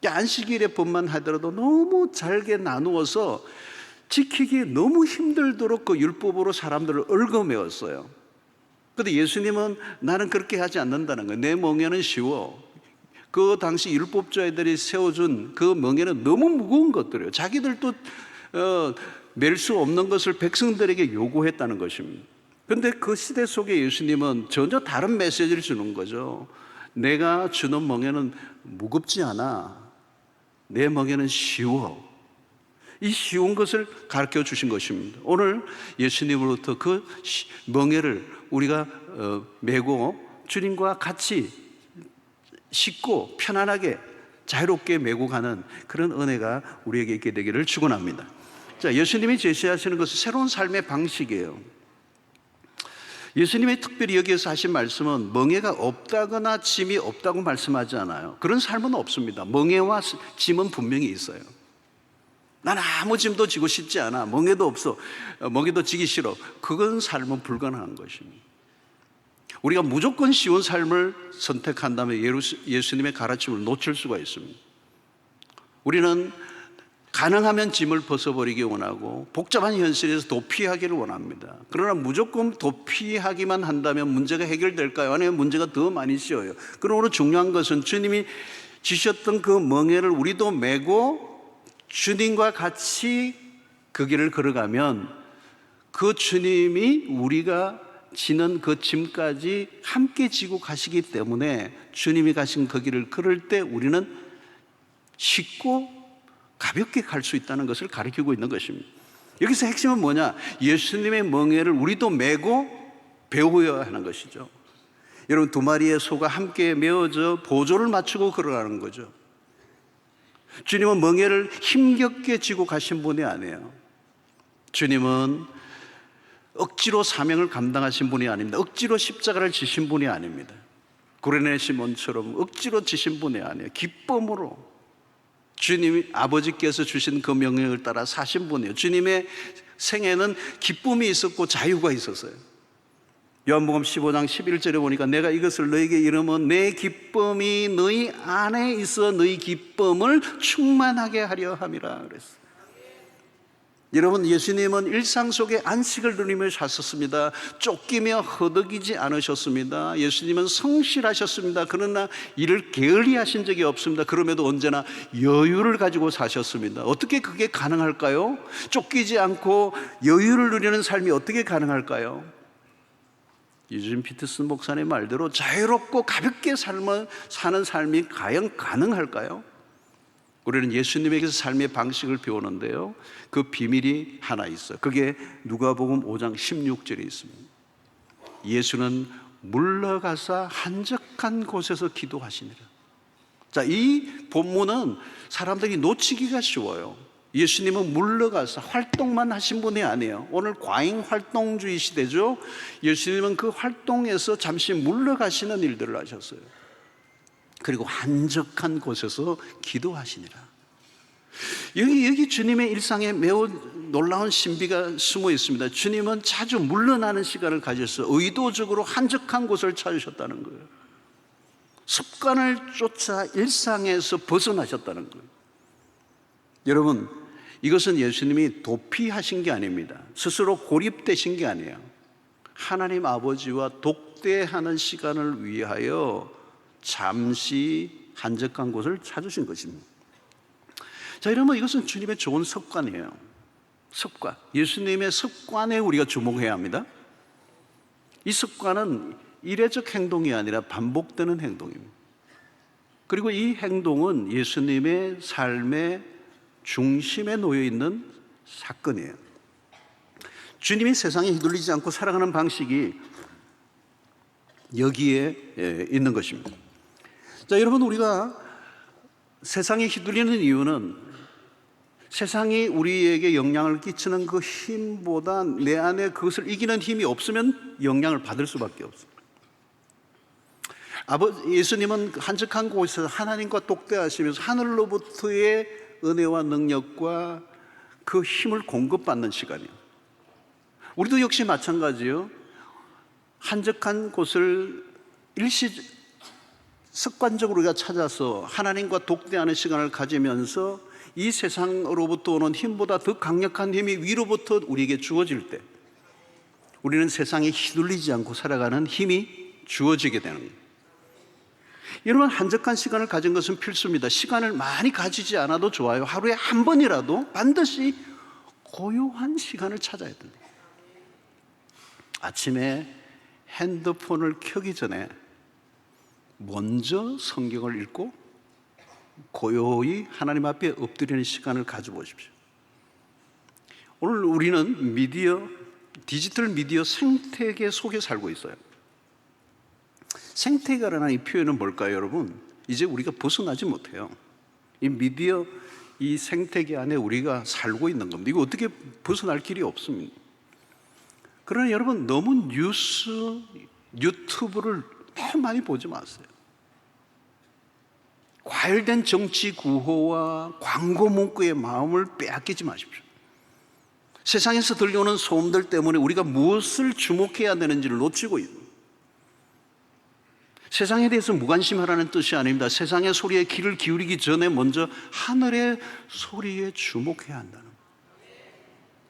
안식일의 법만 하더라도 너무 잘게 나누어서 지키기 너무 힘들도록 그 율법으로 사람들을 얽어매었어요. 그런데 예수님은 나는 그렇게 하지 않는다는 거예요. 내 멍에는 쉬워. 그 당시 율법자들이 세워준 그 멍에는 너무 무거운 것들이에요. 자기들도 맬 수 없는 것을 백성들에게 요구했다는 것입니다. 그런데 그 시대 속에 예수님은 전혀 다른 메시지를 주는 거죠. 내가 주는 멍에는 무겁지 않아. 내 멍에는 쉬워. 이 쉬운 것을 가르쳐 주신 것입니다. 오늘 예수님으로부터 그 멍에를 우리가 메고 주님과 같이 쉽고 편안하게 자유롭게 메고 가는 그런 은혜가 우리에게 있게 되기를 축원합니다. 자, 예수님이 제시하시는 것은 새로운 삶의 방식이에요. 예수님이 특별히 여기에서 하신 말씀은 멍에가 없다거나 짐이 없다고 말씀하지 않아요. 그런 삶은 없습니다. 멍에와 짐은 분명히 있어요. 난 아무 짐도 지고 싶지 않아. 멍에도 없어. 멍에도 지기 싫어. 그건 삶은 불가능한 것입니다. 우리가 무조건 쉬운 삶을 선택한다면 예수님의 가르침을 놓칠 수가 있습니다. 우리는 가능하면 짐을 벗어버리기 원하고 복잡한 현실에서 도피하기를 원합니다. 그러나 무조건 도피하기만 한다면 문제가 해결될까요? 아니면 문제가 더 많이 씌어요. 그러나 오늘 중요한 것은 주님이 주셨던 그 멍에를 우리도 메고 주님과 같이 그 길을 걸어가면 그 주님이 우리가 지는 그 짐까지 함께 지고 가시기 때문에 주님이 가신 그 길을 걸을 때 우리는 쉽고 가볍게 갈 수 있다는 것을 가르치고 있는 것입니다. 여기서 핵심은 뭐냐? 예수님의 멍에를 우리도 메고 배워야 하는 것이죠. 여러분, 두 마리의 소가 함께 메어져 보조를 맞추고 걸어가는 거죠. 주님은 멍에를 힘겹게 지고 가신 분이 아니에요. 주님은 억지로 사명을 감당하신 분이 아닙니다. 억지로 십자가를 지신 분이 아닙니다. 구레네 시몬처럼 억지로 지신 분이 아니에요. 기쁨으로 주님 아버지께서 주신 그 명령을 따라 사신 분이에요. 주님의 생애는 기쁨이 있었고 자유가 있었어요. 요한복음 15장 11절에 보니까 내가 이것을 너에게 이르면 내 기쁨이 너희 안에 있어 너희 기쁨을 충만하게 하려 함이라 그랬어요. 여러분, 예수님은 일상 속에 안식을 누리며 사셨습니다. 쫓기며 허덕이지 않으셨습니다. 예수님은 성실하셨습니다. 그러나 이를 게을리하신 적이 없습니다. 그럼에도 언제나 여유를 가지고 사셨습니다. 어떻게 그게 가능할까요? 쫓기지 않고 여유를 누리는 삶이 어떻게 가능할까요? 유진 피터슨 목사님 말대로 자유롭고 가볍게 사는 삶이 과연 가능할까요? 우리는 예수님에게서 삶의 방식을 배우는데요, 그 비밀이 하나 있어요. 그게 누가복음 5장 16절에 있습니다. 예수는 물러가사 한적한 곳에서 기도하시니라. 자, 이 본문은 사람들이 놓치기가 쉬워요. 예수님은 물러가서 활동만 하신 분이 아니에요. 오늘 과잉 활동주의 시대죠. 예수님은 그 활동에서 잠시 물러가시는 일들을 하셨어요. 그리고 한적한 곳에서 기도하시니라. 여기 주님의 일상에 매우 놀라운 신비가 숨어 있습니다. 주님은 자주 물러나는 시간을 가져서 의도적으로 한적한 곳을 찾으셨다는 거예요. 습관을 쫓아 일상에서 벗어나셨다는 거예요. 여러분, 이것은 예수님이 도피하신 게 아닙니다. 스스로 고립되신 게 아니에요. 하나님 아버지와 독대하는 시간을 위하여 잠시 한적한 곳을 찾으신 것입니다. 자, 여러분, 이것은 주님의 좋은 습관이에요. 습관. 예수님의 습관에 우리가 주목해야 합니다. 이 습관은 이례적 행동이 아니라 반복되는 행동입니다. 그리고 이 행동은 예수님의 삶의 중심에 놓여 있는 사건이에요. 주님이 세상에 휘둘리지 않고 살아가는 방식이 여기에 있는 것입니다. 자, 여러분, 우리가 세상에 휘둘리는 이유는 세상이 우리에게 영향을 끼치는 그 힘보다 내 안에 그것을 이기는 힘이 없으면 영향을 받을 수밖에 없습니다. 예수님은 한적한 곳에서 하나님과 독대하시면서 하늘로부터의 은혜와 능력과 그 힘을 공급받는 시간이에요. 우리도 역시 마찬가지예요. 한적한 곳을 습관적으로 우리가 찾아서 하나님과 독대하는 시간을 가지면서 이 세상으로부터 오는 힘보다 더 강력한 힘이 위로부터 우리에게 주어질 때 우리는 세상에 휘둘리지 않고 살아가는 힘이 주어지게 되는 거예요. 여러분, 한적한 시간을 가진 것은 필수입니다. 시간을 많이 가지지 않아도 좋아요. 하루에 한 번이라도 반드시 고요한 시간을 찾아야 됩니다. 아침에 핸드폰을 켜기 전에 먼저 성경을 읽고 고요히 하나님 앞에 엎드리는 시간을 가져보십시오. 오늘 우리는 디지털 미디어 생태계 속에 살고 있어요. 생태계라는 이 표현은 뭘까요, 여러분? 이제 우리가 벗어나지 못해요. 이 미디어, 이 생태계 안에 우리가 살고 있는 겁니다. 이거 어떻게 벗어날 길이 없습니다. 그러나 여러분, 너무 유튜브를 너무 많이 보지 마세요. 과열된 정치 구호와 광고 문구의 마음을 빼앗기지 마십시오. 세상에서 들려오는 소음들 때문에 우리가 무엇을 주목해야 되는지를 놓치고 있습니다. 세상에 대해서 무관심하라는 뜻이 아닙니다. 세상의 소리에 귀를 기울이기 전에 먼저 하늘의 소리에 주목해야 한다는 거예요.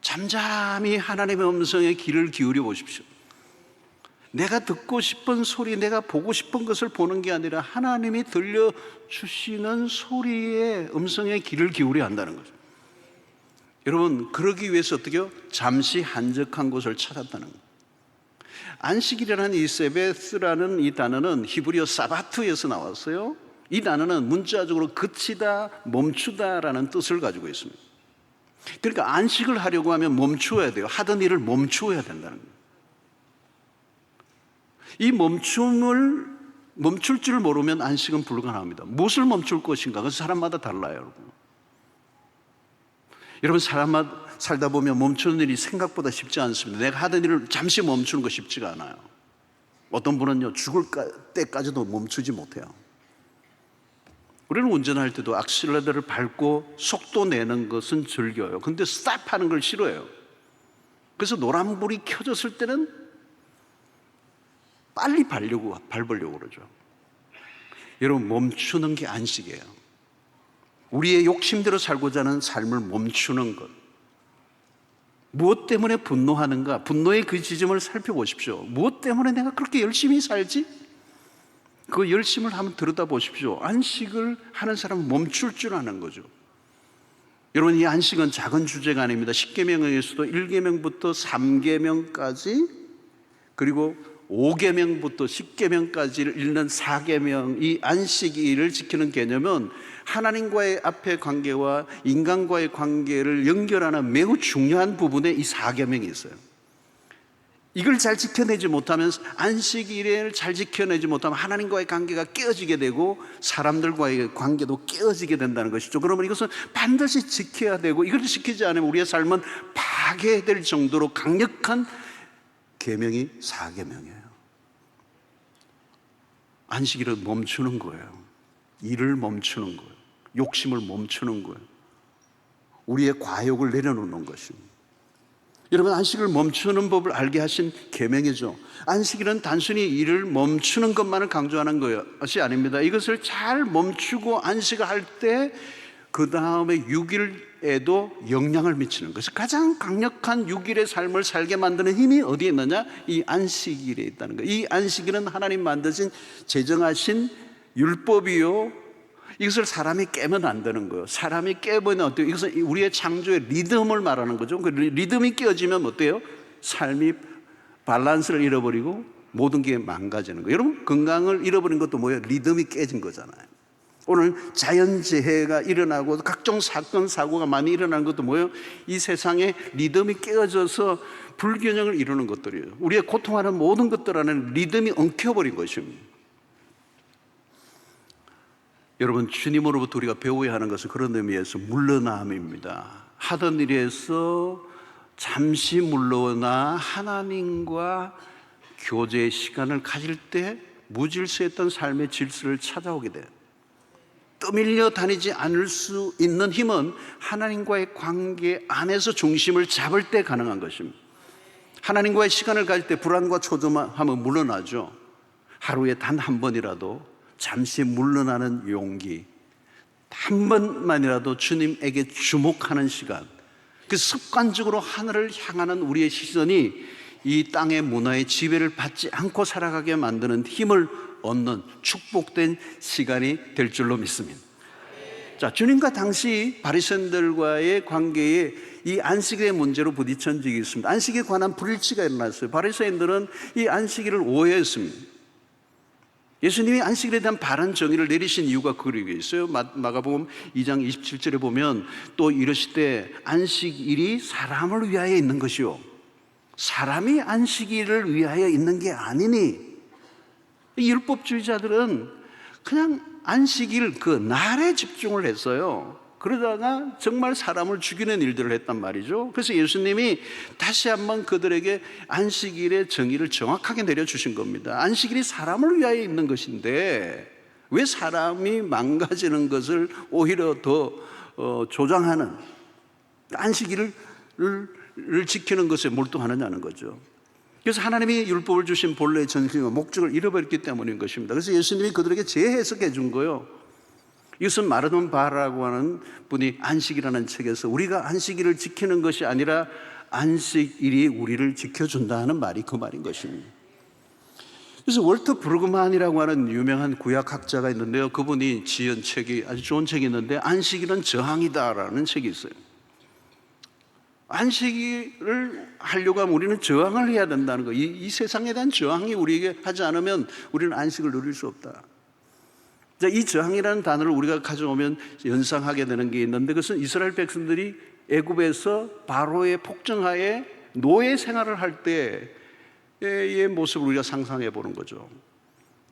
잠잠히 하나님의 음성에 귀를 기울여 보십시오. 내가 듣고 싶은 소리, 내가 보고 싶은 것을 보는 게 아니라 하나님이 들려주시는 소리의 음성에 귀를 기울여야 한다는 거죠. 여러분, 그러기 위해서 어떻게 해요? 잠시 한적한 곳을 찾았다는 거예요. 안식일이라는 이 세베스라는 이 단어는 히브리어 사바트에서 나왔어요. 이 단어는 문자적으로 그치다, 멈추다라는 뜻을 가지고 있습니다. 그러니까 안식을 하려고 하면 멈추어야 돼요. 하던 일을 멈추어야 된다는 거예요. 이 멈출 줄 모르면 안식은 불가능합니다. 무엇을 멈출 것인가? 그건 사람마다 달라요, 여러분. 여러분, 사람마다 살다 보면 멈추는 일이 생각보다 쉽지 않습니다. 내가 하던 일을 잠시 멈추는 거 쉽지가 않아요. 어떤 분은요, 죽을 때까지도 멈추지 못해요. 우리는 운전할 때도 악셀러더를 밟고 속도 내는 것은 즐겨요. 근데 스탑하는 걸 싫어해요. 그래서 노란불이 켜졌을 때는 빨리 밟으려고 그러죠. 여러분, 멈추는 게 안식이에요. 우리의 욕심대로 살고자 하는 삶을 멈추는 것. 무엇 때문에 분노하는가? 분노의 그 지점을 살펴보십시오. 무엇 때문에 내가 그렇게 열심히 살지? 그 열심을 한번 들여다보십시오. 안식을 하는 사람은 멈출 줄 아는 거죠. 여러분, 이 안식은 작은 주제가 아닙니다. 10계명에서도 1계명부터 3계명까지, 그리고 5계명부터 10계명까지를 읽는 4계명, 이 안식일을 지키는 개념은 하나님과의 앞의 관계와 인간과의 관계를 연결하는 매우 중요한 부분에 이 4계명이 있어요. 이걸 잘 지켜내지 못하면, 안식일을 잘 지켜내지 못하면 하나님과의 관계가 깨어지게 되고 사람들과의 관계도 깨어지게 된다는 것이죠. 그러면 이것은 반드시 지켜야 되고, 이걸 지키지 않으면 우리의 삶은 파괴될 정도로 강력한 계명이 4계명이에요. 안식일을 멈추는 거예요. 일을 멈추는 거예요. 욕심을 멈추는 거예요. 우리의 과욕을 내려놓는 것입니다. 여러분, 안식을 멈추는 법을 알게 하신 계명이죠. 안식일은 단순히 일을 멈추는 것만을 강조하는 것이 아닙니다. 이것을 잘 멈추고 안식을 할 때 그 다음에 6일에도 영향을 미치는 것이, 가장 강력한 6일의 삶을 살게 만드는 힘이 어디에 있느냐? 이 안식일에 있다는 거예요. 이 안식일은 하나님 만드신 제정하신 율법이요, 이것을 사람이 깨면 안 되는 거예요. 사람이 깨면 어때요? 이것은 우리의 창조의 리듬을 말하는 거죠. 그 리듬이 깨어지면 어때요? 삶이 밸런스를 잃어버리고 모든 게 망가지는 거예요. 여러분, 건강을 잃어버린 것도 뭐예요? 리듬이 깨진 거잖아요. 오늘 자연재해가 일어나고 각종 사건, 사고가 많이 일어나는 것도 뭐예요? 이 세상에 리듬이 깨어져서 불균형을 이루는 것들이에요. 우리의 고통하는 모든 것들 안에는 리듬이 엉켜버린 것입니다. 여러분, 주님으로부터 우리가 배워야 하는 것은 그런 의미에서 물러남입니다. 하던 일에서 잠시 물러나 하나님과 교제의 시간을 가질 때 무질서했던 삶의 질서를 찾아오게 돼요. 떠밀려 다니지 않을 수 있는 힘은 하나님과의 관계 안에서 중심을 잡을 때 가능한 것입니다. 하나님과의 시간을 가질 때 불안과 초조함은 물러나죠. 하루에 단 한 번이라도 잠시 물러나는 용기, 한 번만이라도 주님에게 주목하는 시간, 그 습관적으로 하늘을 향하는 우리의 시선이 이 땅의 문화의 지배를 받지 않고 살아가게 만드는 힘을 얻는 축복된 시간이 될 줄로 믿습니다. 자, 주님과 당시 바리새인들과의 관계에 이 안식일의 문제로 부딪힌 적이 있습니다. 안식에 관한 불일치가 일어났어요. 바리새인들은 이 안식일을 오해했습니다. 예수님이 안식일에 대한 바른 정의를 내리신 이유가 거기에 있어요. 마가복음 2장 27절에 보면 또 이르시되 안식일이 사람을 위하여 있는 것이요, 사람이 안식일을 위하여 있는 게 아니니. 이 율법주의자들은 그냥 안식일 그 날에 집중을 했어요. 그러다가 정말 사람을 죽이는 일들을 했단 말이죠. 그래서 예수님이 다시 한번 그들에게 안식일의 정의를 정확하게 내려주신 겁니다. 안식일이 사람을 위하여 있는 것인데 왜 사람이 망가지는 것을 오히려 더 조장하는 안식일을 지키는 것에 몰두하느냐는 거죠. 그래서 하나님이 율법을 주신 본래의 전심과 목적을 잃어버렸기 때문인 것입니다. 그래서 예수님이 그들에게 재해석해 준 거예요. 이것은 마르돈 바라고 하는 분이 안식이라는 책에서 우리가 안식일을 지키는 것이 아니라 안식일이 우리를 지켜준다는 말이 그 말인 것입니다. 그래서 월터 브루그만이라고 하는 유명한 구약학자가 있는데요, 그분이 지은 책이 아주 좋은 책이 있는데 안식일은 저항이다라는 책이 있어요. 안식일을 하려고 하면 우리는 저항을 해야 된다는 거예요. 이 세상에 대한 저항이 우리에게 하지 않으면 우리는 안식을 누릴 수 없다. 자, 이 저항이라는 단어를 우리가 가져오면 연상하게 되는 게 있는데, 그것은 이스라엘 백성들이 애굽에서 바로의 폭정하에 노예 생활을 할 때의 모습을 우리가 상상해 보는 거죠.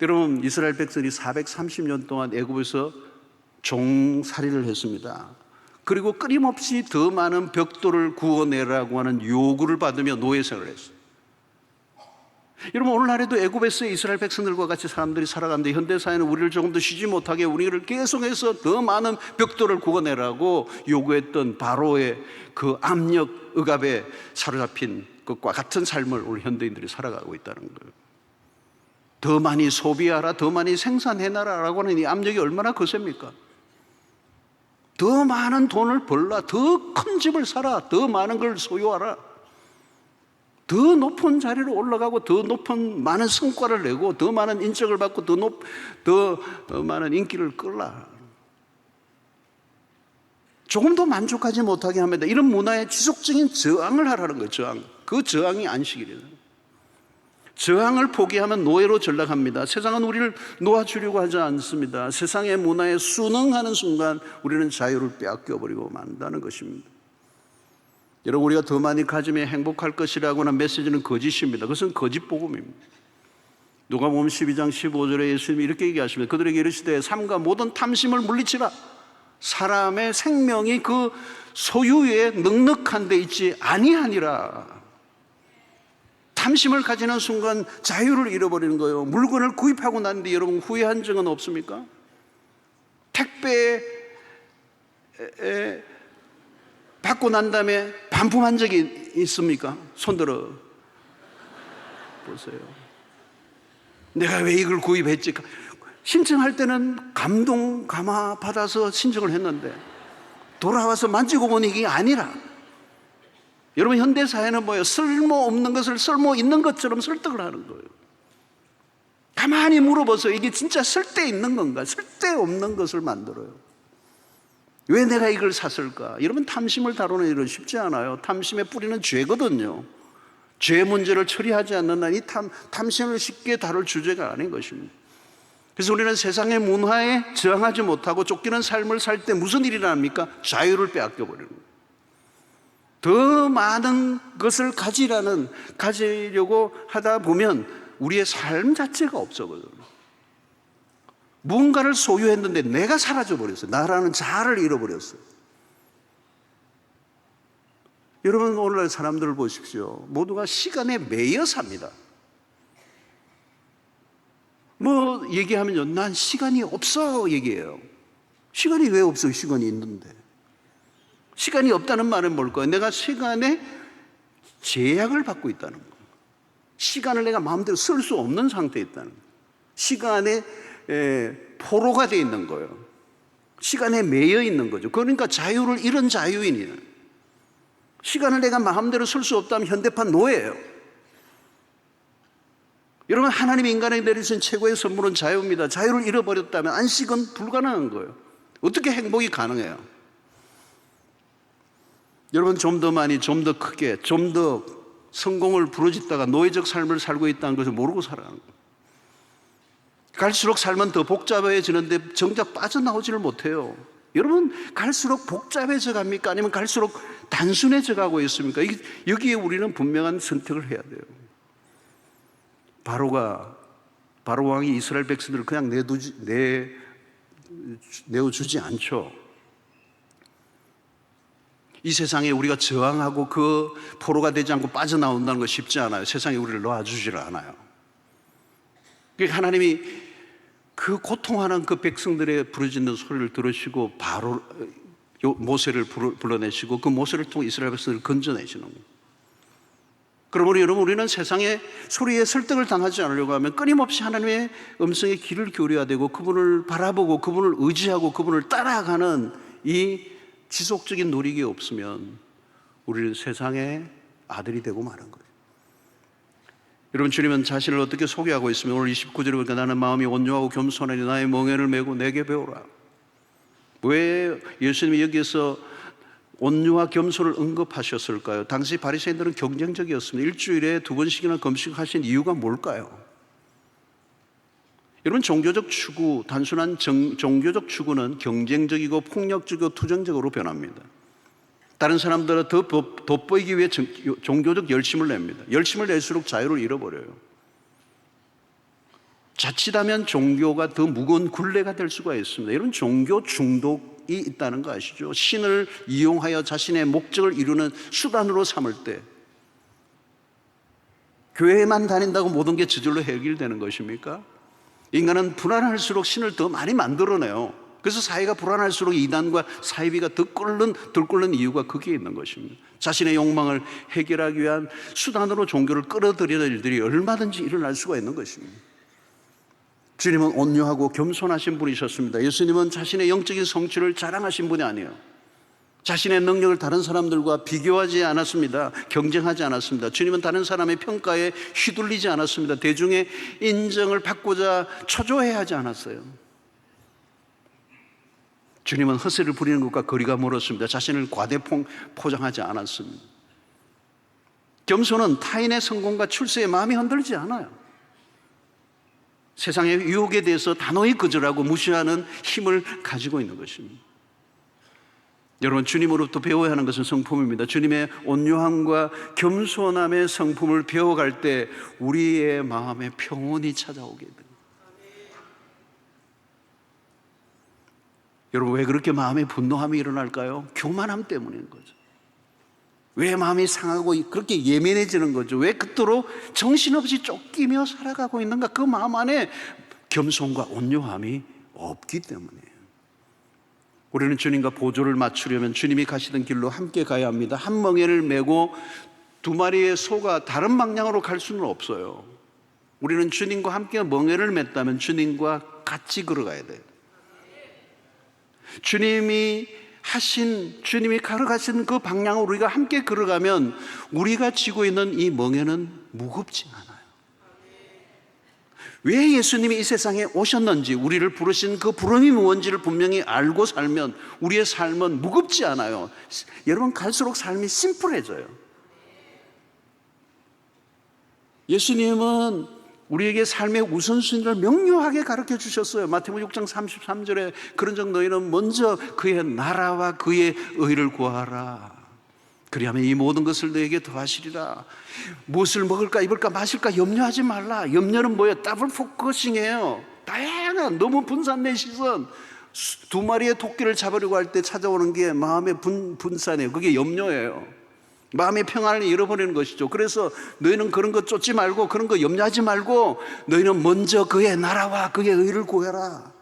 여러분, 이스라엘 백성이 430년 동안 애굽에서 종살이를 했습니다. 그리고 끊임없이 더 많은 벽돌을 구워내라고 하는 요구를 받으며 노예 생활을 했어요. 여러분, 오늘날에도 애굽에서의 이스라엘 백성들과 같이 사람들이 살아가는데 현대사회는 우리를 조금 더 쉬지 못하게 우리를 계속해서 더 많은 벽돌을 구워내라고 요구했던 바로의 그 압력, 억압에 사로잡힌 것과 같은 삶을 우리 현대인들이 살아가고 있다는 거예요. 더 많이 소비하라, 더 많이 생산해놔라라고 하는 이 압력이 얼마나 거셉니까? 더 많은 돈을 벌라, 더 큰 집을 사라, 더 많은 걸 소유하라, 더 높은 자리로 올라가고 더 높은 많은 성과를 내고 더 많은 인정을 받고 더 많은 인기를 끌라. 조금 더 만족하지 못하게 합니다. 이런 문화에 지속적인 저항을 하라는 거예요. 저항. 그 저항이 안식이래요. 저항을 포기하면 노예로 전락합니다. 세상은 우리를 놓아주려고 하지 않습니다. 세상의 문화에 순응하는 순간 우리는 자유를 빼앗겨버리고 만다는 것입니다. 여러분, 우리가 더 많이 가지면 행복할 것이라고 하는 메시지는 거짓입니다. 그것은 거짓 복음입니다. 누가복음 12장 15절에 예수님이 이렇게 얘기하십니다. 그들에게 이르시되 삼가 모든 탐심을 물리치라. 사람의 생명이 그 소유에 넉넉한 데 있지 아니하니라. 탐심을 가지는 순간 자유를 잃어버리는 거예요. 물건을 구입하고 났는데 여러분 후회한 적은 없습니까? 택배에 받고 난 다음에 반품한 적이 있습니까? 손들어 보세요. 내가 왜 이걸 구입했지? 신청할 때는 감동 감화 받아서 신청을 했는데 돌아와서 만지고 보니 이게 아니라. 여러분, 현대사회는 뭐예요? 쓸모없는 것을 쓸모 있는 것처럼 설득을 하는 거예요. 가만히 물어보세요. 이게 진짜 쓸데있는 건가? 쓸데없는 것을 만들어요. 왜 내가 이걸 샀을까? 여러분, 탐심을 다루는 일은 쉽지 않아요. 탐심의 뿌리는 죄거든요. 죄 문제를 처리하지 않는 한 이 탐심을 쉽게 다룰 주제가 아닌 것입니다. 그래서 우리는 세상의 문화에 저항하지 못하고 쫓기는 삶을 살 때 무슨 일이 납니까? 자유를 빼앗겨버리는 거예요. 더 많은 것을 가지려고 하다 보면 우리의 삶 자체가 없어거든요. 무언가를 소유했는데 내가 사라져버렸어요. 나라는 자아를 잃어버렸어요. 여러분, 오늘날 사람들을 보십시오. 모두가 시간에 매여 삽니다. 뭐 얘기하면요, 난 시간이 없어 얘기해요. 시간이 왜 없어? 시간이 있는데. 시간이 없다는 말은 뭘까요? 내가 시간에 제약을 받고 있다는 거예요. 시간을 내가 마음대로 쓸 수 없는 상태에 있다는 거예요. 시간에 포로가 되어 있는 거예요. 시간에 매여 있는 거죠. 그러니까 자유를 잃은 자유인이에요. 시간을 내가 마음대로 쓸 수 없다면 현대판 노예예요. 여러분, 하나님이 인간에게 내리신 최고의 선물은 자유입니다. 자유를 잃어버렸다면 안식은 불가능한 거예요. 어떻게 행복이 가능해요? 여러분, 좀 더 많이, 좀 더 크게, 좀 더 성공을 부르짖다가 노예적 삶을 살고 있다는 것을 모르고 살아가는 거예요. 갈수록 삶은 더 복잡해지는데 정작 빠져나오지를 못해요. 여러분, 갈수록 복잡해져 갑니까? 아니면 갈수록 단순해져 가고 있습니까? 여기에 우리는 분명한 선택을 해야 돼요. 바로 왕이 이스라엘 백성들을 그냥 내어주지 않죠. 이 세상에 우리가 저항하고 그 포로가 되지 않고 빠져나온다는 거 쉽지 않아요. 세상에 우리를 놓아주지를 않아요. 그러니까 하나님이 그 고통하는 그 백성들의 부르짖는 소리를 들으시고 바로 모세를 불러내시고 그 모세를 통해 이스라엘 백성들을 건져내시는 거예요. 그러므로 여러분, 우리는 세상의 소리에 설득을 당하지 않으려고 하면 끊임없이 하나님의 음성에 귀를 기울여야 되고 그분을 바라보고 그분을 의지하고 그분을 따라가는 이 지속적인 노력이 없으면 우리는 세상의 아들이 되고 마는 거예요. 여러분, 주님은 자신을 어떻게 소개하고 있으면 오늘 29절에 보니까 나는 마음이 온유하고 겸손하니 나의 멍에를 메고 내게 배우라. 왜 예수님이 여기에서 온유와 겸손을 언급하셨을까요? 당시 바리새인들은 경쟁적이었습니다. 일주일에 2번씩이나 금식하신 이유가 뭘까요? 여러분, 종교적 추구, 단순한 종교적 추구는 경쟁적이고 폭력적이고 투쟁적으로 변합니다. 다른 사람들은 더 돋보이기 위해 종교적 열심을 냅니다. 열심을 낼수록 자유를 잃어버려요. 자칫하면 종교가 더 무거운 굴레가 될 수가 있습니다. 여러분, 종교 중독이 있다는 거 아시죠? 신을 이용하여 자신의 목적을 이루는 수단으로 삼을 때 교회만 다닌다고 모든 게 저절로 해결되는 것입니까? 인간은 불안할수록 신을 더 많이 만들어내요. 그래서 사회가 불안할수록 이단과 사이비가 더 끓는 이유가 거기에 있는 것입니다. 자신의 욕망을 해결하기 위한 수단으로 종교를 끌어들이는 일들이 얼마든지 일어날 수가 있는 것입니다. 주님은 온유하고 겸손하신 분이셨습니다. 예수님은 자신의 영적인 성취를 자랑하신 분이 아니에요. 자신의 능력을 다른 사람들과 비교하지 않았습니다. 경쟁하지 않았습니다. 주님은 다른 사람의 평가에 휘둘리지 않았습니다. 대중의 인정을 받고자 초조해 하지 않았어요. 주님은 허세를 부리는 것과 거리가 멀었습니다. 자신을 과대포장하지 않았습니다. 겸손은 타인의 성공과 출세에 마음이 흔들지 않아요. 세상의 유혹에 대해서 단호히 거절하고 무시하는 힘을 가지고 있는 것입니다. 여러분, 주님으로부터 배워야 하는 것은 성품입니다. 주님의 온유함과 겸손함의 성품을 배워갈 때 우리의 마음에 평온이 찾아오게 됩니다. 여러분, 왜 그렇게 마음에 분노함이 일어날까요? 교만함 때문인 거죠. 왜 마음이 상하고 그렇게 예민해지는 거죠? 왜 그토록 정신없이 쫓기며 살아가고 있는가? 그 마음 안에 겸손과 온유함이 없기 때문이에요. 우리는 주님과 보조를 맞추려면 주님이 가시던 길로 함께 가야 합니다. 한 멍에를 메고 두 마리의 소가 다른 방향으로 갈 수는 없어요. 우리는 주님과 함께 멍에를 맸다면 주님과 같이 걸어가야 돼요. 주님이 걸어가신 그 방향으로 우리가 함께 걸어가면 우리가 쥐고 있는 이 멍에는 무겁지 않아요. 왜 예수님이 이 세상에 오셨는지, 우리를 부르신 그 부름이 무엇인지를 분명히 알고 살면 우리의 삶은 무겁지 않아요. 여러분, 갈수록 삶이 심플해져요. 예수님은 우리에게 삶의 우선순위를 명료하게 가르쳐 주셨어요. 마태복음 6장 33절에 그런즉 너희는 먼저 그의 나라와 그의 의를 구하라. 그리하면 이 모든 것을 너에게 더하시리라. 무엇을 먹을까 입을까 마실까 염려하지 말라. 염려는 뭐예요? 더블 포커싱이에요. 다양한 너무 분산된 시선. 두 마리의 토끼를 잡으려고 할 때 찾아오는 게 마음의 분산이에요. 그게 염려예요. 마음의 평안을 잃어버리는 것이죠. 그래서 너희는 그런 거 쫓지 말고 그런 거 염려하지 말고 너희는 먼저 그의 나라와 그의 의를 구해라.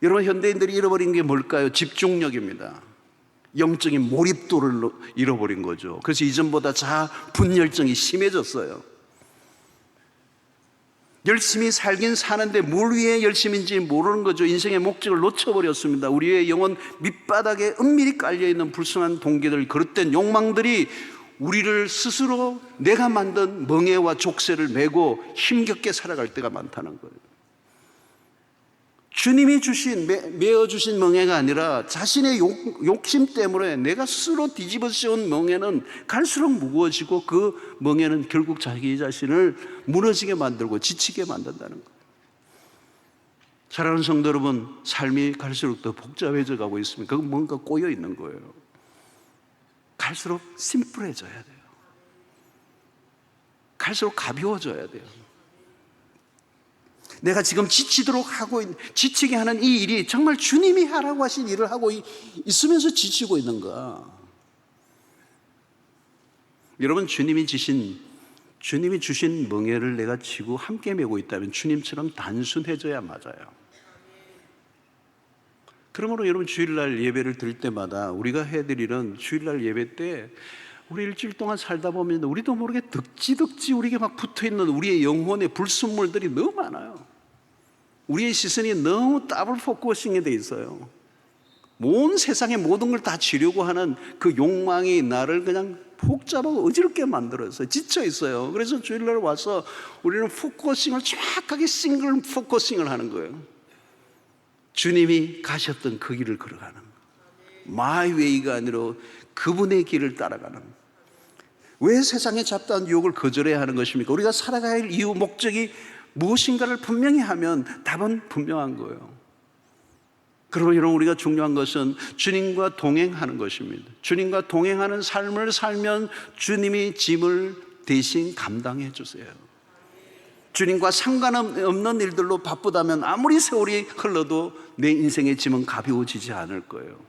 여러분, 현대인들이 잃어버린 게 뭘까요? 집중력입니다. 영적인 몰입도를 잃어버린 거죠. 그래서 이전보다 분열증이 심해졌어요. 열심히 살긴 사는데 뭘 위해 열심인지 모르는 거죠. 인생의 목적을 놓쳐버렸습니다. 우리의 영혼 밑바닥에 은밀히 깔려있는 불순한 동기들, 그릇된 욕망들이 우리를 스스로 내가 만든 멍에와 족쇄를 메고 힘겹게 살아갈 때가 많다는 거예요. 주님이 메어주신 멍에가 아니라 자신의 욕심 때문에 내가 스스로 뒤집어 씌운 멍에는 갈수록 무거워지고 그 멍에는 결국 자기 자신을 무너지게 만들고 지치게 만든다는 거예요. 사랑하는 성도 여러분, 삶이 갈수록 더 복잡해져 가고 있습니다. 그건 뭔가 꼬여 있는 거예요. 갈수록 심플해져야 돼요. 갈수록 가벼워져야 돼요. 내가 지금 지치게 하는 이 일이 정말 주님이 하라고 하신 일을 하고 있으면서 지치고 있는가? 여러분, 주님이 주신 멍에를 내가 지고 함께 메고 있다면 주님처럼 단순해져야 맞아요. 그러므로 여러분, 주일날 예배를 드릴 때마다 우리가 해드리는 주일날 예배 때 우리 일주일 동안 살다 보면 우리도 모르게 덕지 우리에게 막 붙어있는 우리의 영혼의 불순물들이 너무 많아요. 우리의 시선이 너무 더블 포커싱이 돼 있어요. 온 세상의 모든 걸 다 지려고 하는 그 욕망이 나를 그냥 복잡하고 어지럽게 만들어서 지쳐 있어요. 그래서 주일날 와서 우리는 포커싱을 정확하게 싱글 포커싱을 하는 거예요. 주님이 가셨던 그 길을 걸어가는 거예요. 마이 웨이가 아니라 그분의 길을 따라가는 거예요. 왜 세상의 잡다한 유혹을 거절해야 하는 것입니까? 우리가 살아가야 할 이유, 목적이 무엇인가를 분명히 하면 답은 분명한 거예요. 그러므로 여러분, 우리가 중요한 것은 주님과 동행하는 것입니다. 주님과 동행하는 삶을 살면 주님이 짐을 대신 감당해 주세요. 주님과 상관없는 일들로 바쁘다면 아무리 세월이 흘러도 내 인생의 짐은 가벼워지지 않을 거예요.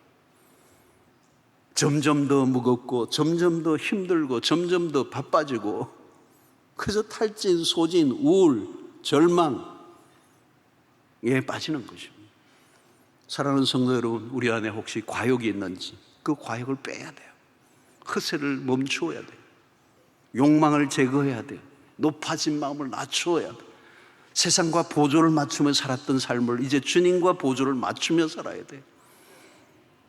점점 더 무겁고 점점 더 힘들고 점점 더 바빠지고 그래서 탈진, 소진, 우울, 절망에 빠지는 것입니다. 사랑하는 성도 여러분, 우리 안에 혹시 과욕이 있는지 그 과욕을 빼야 돼요. 허세를 멈추어야 돼요. 욕망을 제거해야 돼요. 높아진 마음을 낮추어야 돼요. 세상과 보조를 맞추며 살았던 삶을 이제 주님과 보조를 맞추며 살아야 돼요.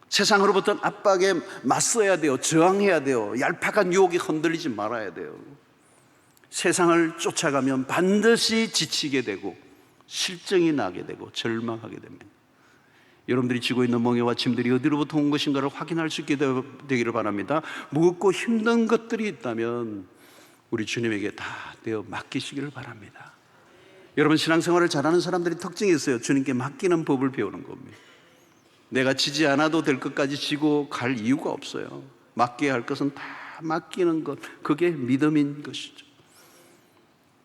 세상으로부터 압박에 맞서야 돼요. 저항해야 돼요. 얄팍한 유혹에 흔들리지 말아야 돼요. 세상을 쫓아가면 반드시 지치게 되고 실정이 나게 되고 절망하게 됩니다. 여러분들이 지고 있는 멍에와 짐들이 어디로부터 온 것인가를 확인할 수 있게 되기를 바랍니다. 무겁고 힘든 것들이 있다면 우리 주님에게 다 내어 맡기시기를 바랍니다. 여러분, 신앙생활을 잘하는 사람들이 특징이 있어요. 주님께 맡기는 법을 배우는 겁니다. 내가 지지 않아도 될 것까지 지고 갈 이유가 없어요. 맡겨야 할 것은 다 맡기는 것, 그게 믿음인 것이죠.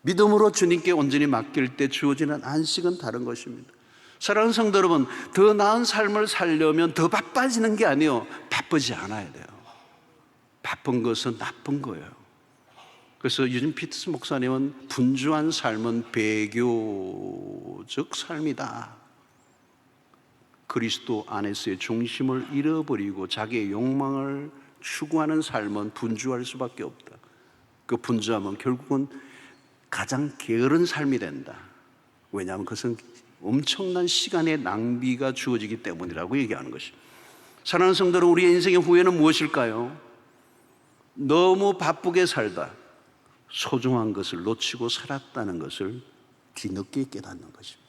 믿음으로 주님께 온전히 맡길 때 주어지는 안식은 다른 것입니다. 사랑하는 성도 여러분, 더 나은 삶을 살려면 더 바빠지는 게 아니에요. 바쁘지 않아야 돼요. 바쁜 것은 나쁜 거예요. 그래서 유진 피터스 목사님은 분주한 삶은 배교적 삶이다. 그리스도 안에서의 중심을 잃어버리고 자기의 욕망을 추구하는 삶은 분주할 수밖에 없다. 그 분주함은 결국은 가장 게으른 삶이 된다. 왜냐하면 그것은 엄청난 시간의 낭비가 주어지기 때문이라고 얘기하는 것입니다. 사랑하는 성도 여러분, 우리의 인생의 후회는 무엇일까요? 너무 바쁘게 살다 소중한 것을 놓치고 살았다는 것을 뒤늦게 깨닫는 것입니다.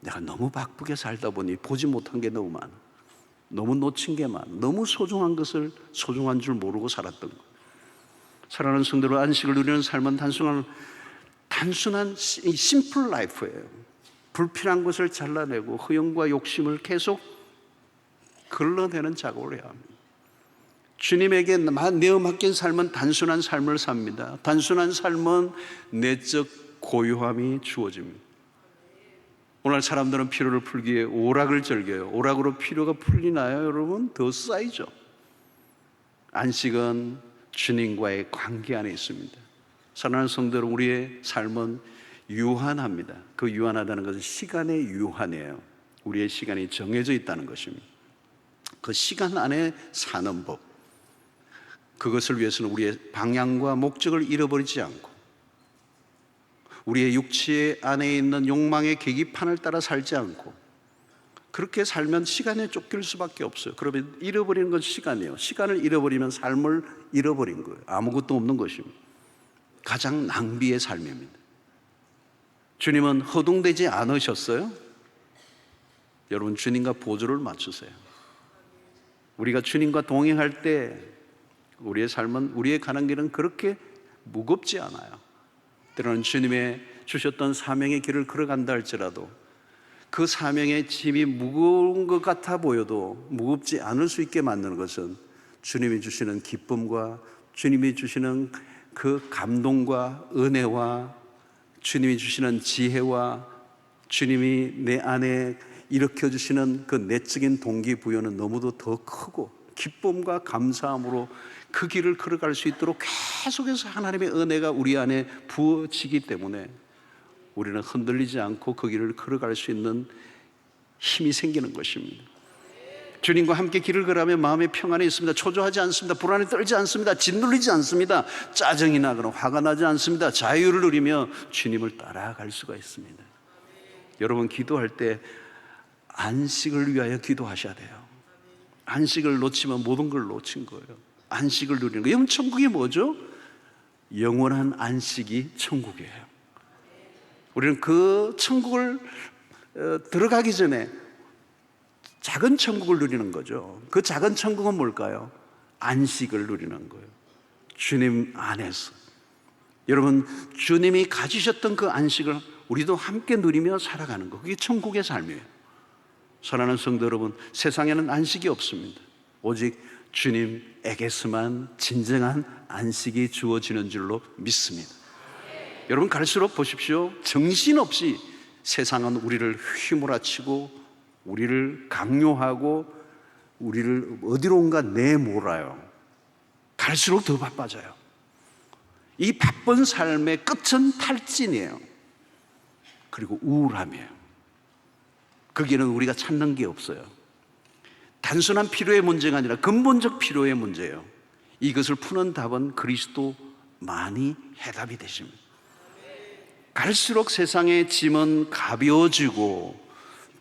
내가 너무 바쁘게 살다 보니 보지 못한 게 너무 많아. 너무 놓친 게 많아. 너무 소중한 것을 소중한 줄 모르고 살았던 것. 사랑하는 성도로 안식을 누리는 삶은 단순한 심플 라이프예요. 불필요한 것을 잘라내고 허영과 욕심을 계속 걸러내는 작업을 해야 합니다. 주님에게 내어 맡긴 삶은 단순한 삶을 삽니다. 단순한 삶은 내적 고요함이 주어집니다. 오늘 사람들은 피로를 풀기 위해 오락을 즐겨요. 오락으로 피로가 풀리나요, 여러분? 더 쌓이죠. 안식은 주님과의 관계 안에 있습니다. 사랑하는 성도 여러분, 우리의 삶은 유한합니다. 그 유한하다는 것은 시간의 유한이에요. 우리의 시간이 정해져 있다는 것입니다. 그 시간 안에 사는 법, 그것을 위해서는 우리의 방향과 목적을 잃어버리지 않고 우리의 육체 안에 있는 욕망의 계기판을 따라 살지 않고 그렇게 살면 시간에 쫓길 수밖에 없어요. 그러면 잃어버리는 건 시간이에요. 시간을 잃어버리면 삶을 잃어버린 거예요. 아무것도 없는 것입니다. 가장 낭비의 삶입니다. 주님은 허둥대지 않으셨어요? 여러분, 주님과 보조를 맞추세요. 우리가 주님과 동행할 때 우리의 삶은, 우리의 가는 길은 그렇게 무겁지 않아요. 때로는 주님의 주셨던 사명의 길을 걸어간다 할지라도 그 사명의 짐이 무거운 것 같아 보여도 무겁지 않을 수 있게 만드는 것은 주님이 주시는 기쁨과 주님이 주시는 그 감동과 은혜와 주님이 주시는 지혜와 주님이 내 안에 일으켜주시는 그 내적인 동기부여는 너무도 더 크고 기쁨과 감사함으로 그 길을 걸어갈 수 있도록 계속해서 하나님의 은혜가 우리 안에 부어지기 때문에 우리는 흔들리지 않고 그 길을 걸어갈 수 있는 힘이 생기는 것입니다. 주님과 함께 길을 걸어가면 마음의 평안이 있습니다. 초조하지 않습니다. 불안에 떨지 않습니다. 짓눌리지 않습니다. 짜증이 나거나 화가 나지 않습니다. 자유를 누리며 주님을 따라갈 수가 있습니다. 여러분, 기도할 때 안식을 위하여 기도하셔야 돼요. 안식을 놓치면 모든 걸 놓친 거예요. 안식을 누리는 거예요. 천국이 뭐죠? 영원한 안식이 천국이에요. 우리는 그 천국을 들어가기 전에 작은 천국을 누리는 거죠. 그 작은 천국은 뭘까요? 안식을 누리는 거예요. 주님 안에서. 여러분, 주님이 가지셨던 그 안식을 우리도 함께 누리며 살아가는 거, 그게 천국의 삶이에요. 사랑하는 성도 여러분, 세상에는 안식이 없습니다. 오직 주님에게서만 진정한 안식이 주어지는 줄로 믿습니다. 여러분, 갈수록 보십시오. 정신없이 세상은 우리를 휘몰아치고 우리를 강요하고 우리를 어디론가 내몰아요. 갈수록 더 바빠져요. 이 바쁜 삶의 끝은 탈진이에요. 그리고 우울함이에요. 거기에는 우리가 찾는 게 없어요. 단순한 필요의 문제가 아니라 근본적 필요의 문제예요. 이것을 푸는 답은 그리스도만이 해답이 되십니다. 갈수록 세상의 짐은 가벼워지고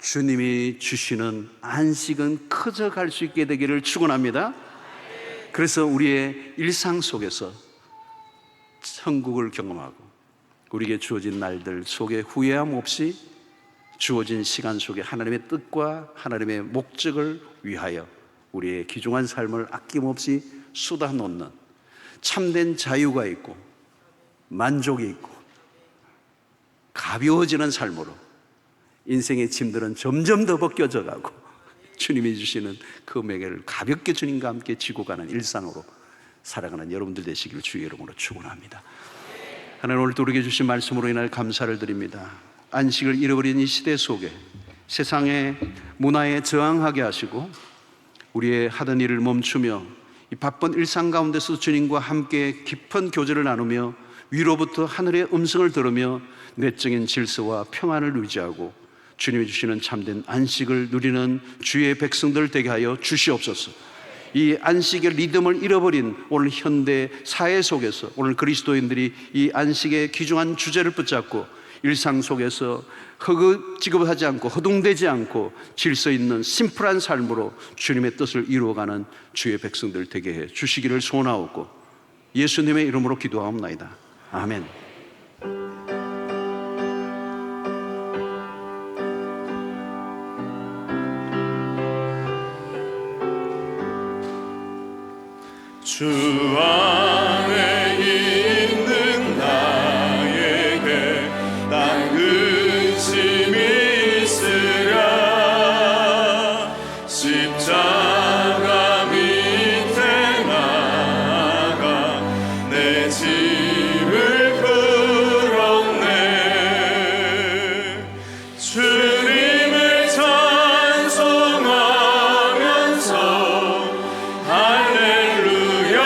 주님이 주시는 안식은 커져갈 수 있게 되기를 축원합니다. 그래서 우리의 일상 속에서 천국을 경험하고 우리에게 주어진 날들 속에 후회함 없이 주어진 시간 속에 하나님의 뜻과 하나님의 목적을 위하여 우리의 귀중한 삶을 아낌없이 쏟아놓는 참된 자유가 있고 만족이 있고 가벼워지는 삶으로 인생의 짐들은 점점 더 벗겨져 가고 주님이 주시는 그 매개를 가볍게 주님과 함께 지고 가는 일상으로 살아가는 여러분들 되시기를 주의 이름으로 축원합니다. 하나님, 오늘 또 우리에게 주신 말씀으로 인하여 감사를 드립니다. 안식을 잃어버린 이 시대 속에 세상의 문화에 저항하게 하시고 우리의 하던 일을 멈추며 이 바쁜 일상 가운데서 주님과 함께 깊은 교제를 나누며 위로부터 하늘의 음성을 들으며 내적인 질서와 평안을 유지하고 주님이 주시는 참된 안식을 누리는 주의 백성들 되게 하여 주시옵소서. 이 안식의 리듬을 잃어버린 오늘 현대 사회 속에서 오늘 그리스도인들이 이 안식의 귀중한 주제를 붙잡고 일상 속에서 허겁지겁하지 않고 허둥대지 않고 질서 있는 심플한 삶으로 주님의 뜻을 이루어가는 주의 백성들 되게 해 주시기를 소원하옵고 예수님의 이름으로 기도하옵나이다. 아멘. 주 안에 있는 나에게 난 근심이 있으랴. 십자가 밑에 나가 내 짐을 풀었네. 주님을 찬송하면서 할렐루야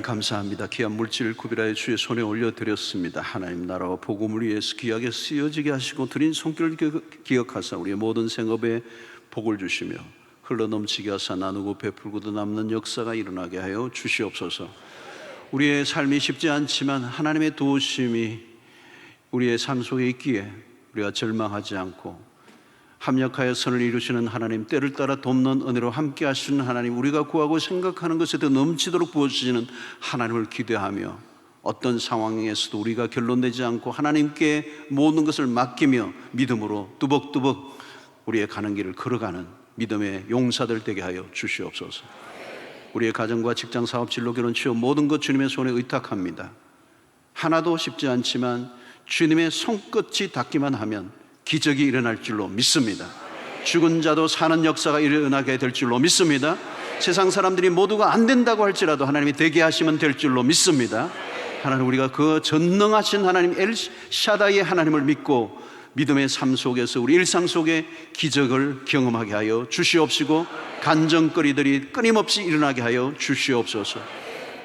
감사합니다. 귀한 물질을 구별하여 주의 손에 올려드렸습니다. 하나님 나라와 복음을 위해서 귀하게 쓰여지게 하시고 드린 손길을 기억하사 우리의 모든 생업에 복을 주시며 흘러넘치게 하사 나누고 베풀고도 남는 역사가 일어나게 하여 주시옵소서. 우리의 삶이 쉽지 않지만 하나님의 도우심이 우리의 삶 속에 있기에 우리가 절망하지 않고 합력하여 선을 이루시는 하나님, 때를 따라 돕는 은혜로 함께 하시는 하나님, 우리가 구하고 생각하는 것에 더 넘치도록 부어주시는 하나님을 기대하며 어떤 상황에서도 우리가 결론내지 않고 하나님께 모든 것을 맡기며 믿음으로 뚜벅뚜벅 우리의 가는 길을 걸어가는 믿음의 용사들 되게 하여 주시옵소서. 우리의 가정과 직장, 사업, 진로, 결혼, 취업 모든 것 주님의 손에 의탁합니다. 하나도 쉽지 않지만 주님의 손끝이 닿기만 하면 기적이 일어날 줄로 믿습니다. 죽은 자도 사는 역사가 일어나게 될 줄로 믿습니다. 세상 사람들이 모두가 안 된다고 할지라도 하나님이 되게 하시면 될 줄로 믿습니다. 하나님, 우리가 그 전능하신 하나님 엘샤다이의 하나님을 믿고 믿음의 삶 속에서 우리 일상 속에 기적을 경험하게 하여 주시옵시고 간증거리들이 끊임없이 일어나게 하여 주시옵소서.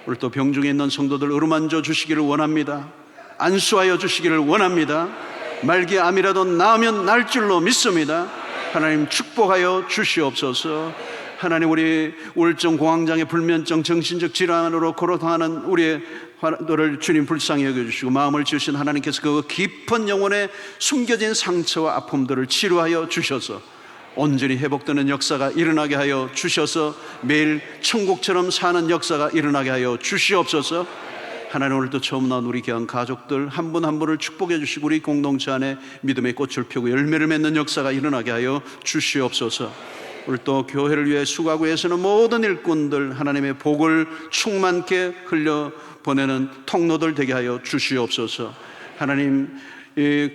오늘 또 병중에 있는 성도들 어루만져 주시기를 원합니다. 안수하여 주시기를 원합니다. 말기 암이라도 나으면 날 줄로 믿습니다. 하나님 축복하여 주시옵소서. 하나님, 우리 우울증, 공황장애, 불면증, 정신적 질환으로 고통하는 우리의 너를 주님 불쌍히 여겨주시고 마음을 지으신 하나님께서 그 깊은 영혼에 숨겨진 상처와 아픔들을 치료하여 주셔서 온전히 회복되는 역사가 일어나게 하여 주셔서 매일 천국처럼 사는 역사가 일어나게 하여 주시옵소서. 하나님, 오늘도 처음 나온 우리 귀한 가족들 한 분 한 분을 축복해 주시고 우리 공동체 안에 믿음의 꽃을 펴고 열매를 맺는 역사가 일어나게 하여 주시옵소서. 오늘 또 교회를 위해 수고하고 애쓰는 모든 일꾼들 하나님의 복을 충만케 흘려 보내는 통로들 되게 하여 주시옵소서. 하나님, 이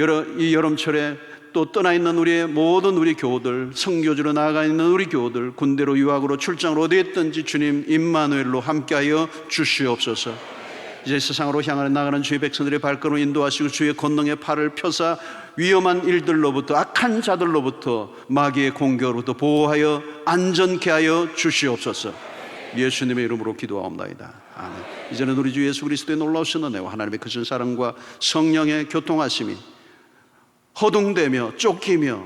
여름철에 또 떠나 있는 우리의 모든 우리 교우들, 선교지로 나아가 있는 우리 교우들, 군대로 유학으로 출장으로 어디에 있든지 주님 임마누엘로 함께하여 주시옵소서. 이제 세상으로 향하여 나가는 주의 백성들의 발걸음을 인도하시고 주의 권능의 팔을 펴사 위험한 일들로부터, 악한 자들로부터, 마귀의 공격으로부터 보호하여 안전케 하여 주시옵소서. 예수님의 이름으로 기도하옵나이다. 아멘. 이제는 우리 주 예수 그리스도의 놀라우신 은혜와 하나님의 크신 사랑과 성령의 교통하심이 허둥대며 쫓기며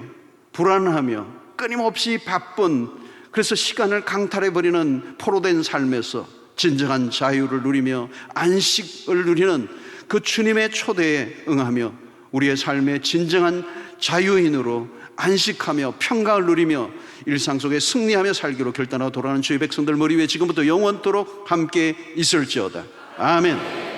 불안하며 끊임없이 바쁜, 그래서 시간을 강탈해버리는 포로된 삶에서 진정한 자유를 누리며 안식을 누리는 그 주님의 초대에 응하며 우리의 삶의 진정한 자유인으로 안식하며 평강을 누리며 일상 속에 승리하며 살기로 결단하고 돌아가는 주의 백성들 머리 위에 지금부터 영원토록 함께 있을지어다. 아멘.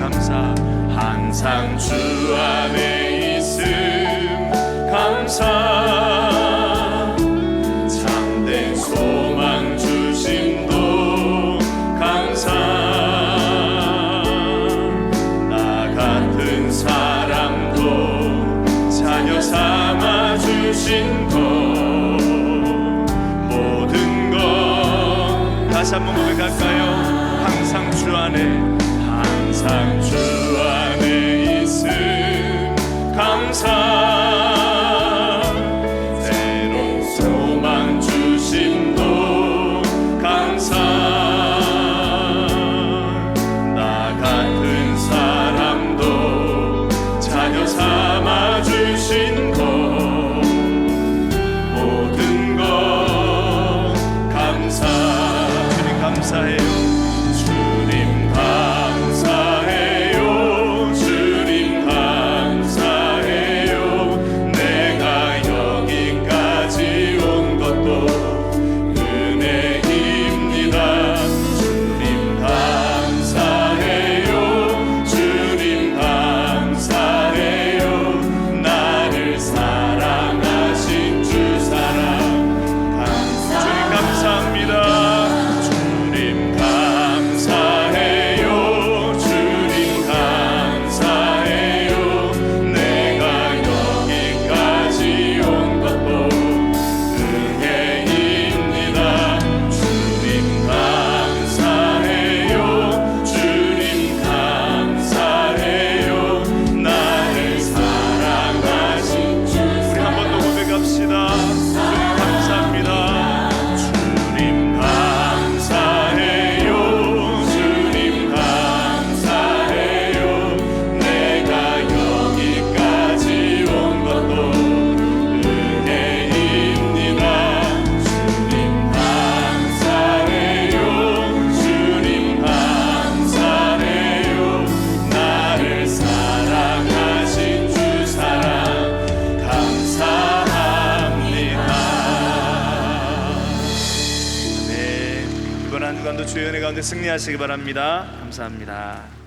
감사. 항상 주 안에 있음 감사. 참된 소망 주심도 감사. 나 같은 사람도 자녀 삼아 주신 것 모든 것. 다시 한번 고백할까요? 항상 주 안에, 항상 주 안에 있음 감사. 때론 소망 주심도 감사. 나 같은 사람도 자녀 삼아 주신 것 모든 것 감사. 주님 감사해요. 주님 감사해요. 주님 감사해요. 내가 여기까지 온 것도 은혜입니다. 주님 감사해요. 주님 감사해요. 나를 사랑하신 주 사랑 주님 감사합니다. 주님 감사해요. 주님 감사해요. 내가 여기까지 온 것도 은혜입니다. 주님 감사해요. 주님 감사해요. 나를 사랑하신 주 우리 한 번 더 고백합시다. 주님 감사합니다. 주님 감사해요. 주님 감사해요. 내가 여기까지 온 것도 은혜입니다. 주님 감사해요. 주님 감사해요. 나를 사랑하신 주 사랑 감사합니다. 네, 이번 한 주간도 주의 은혜 가운데 승리하시기 바랍니다. 감사합니다.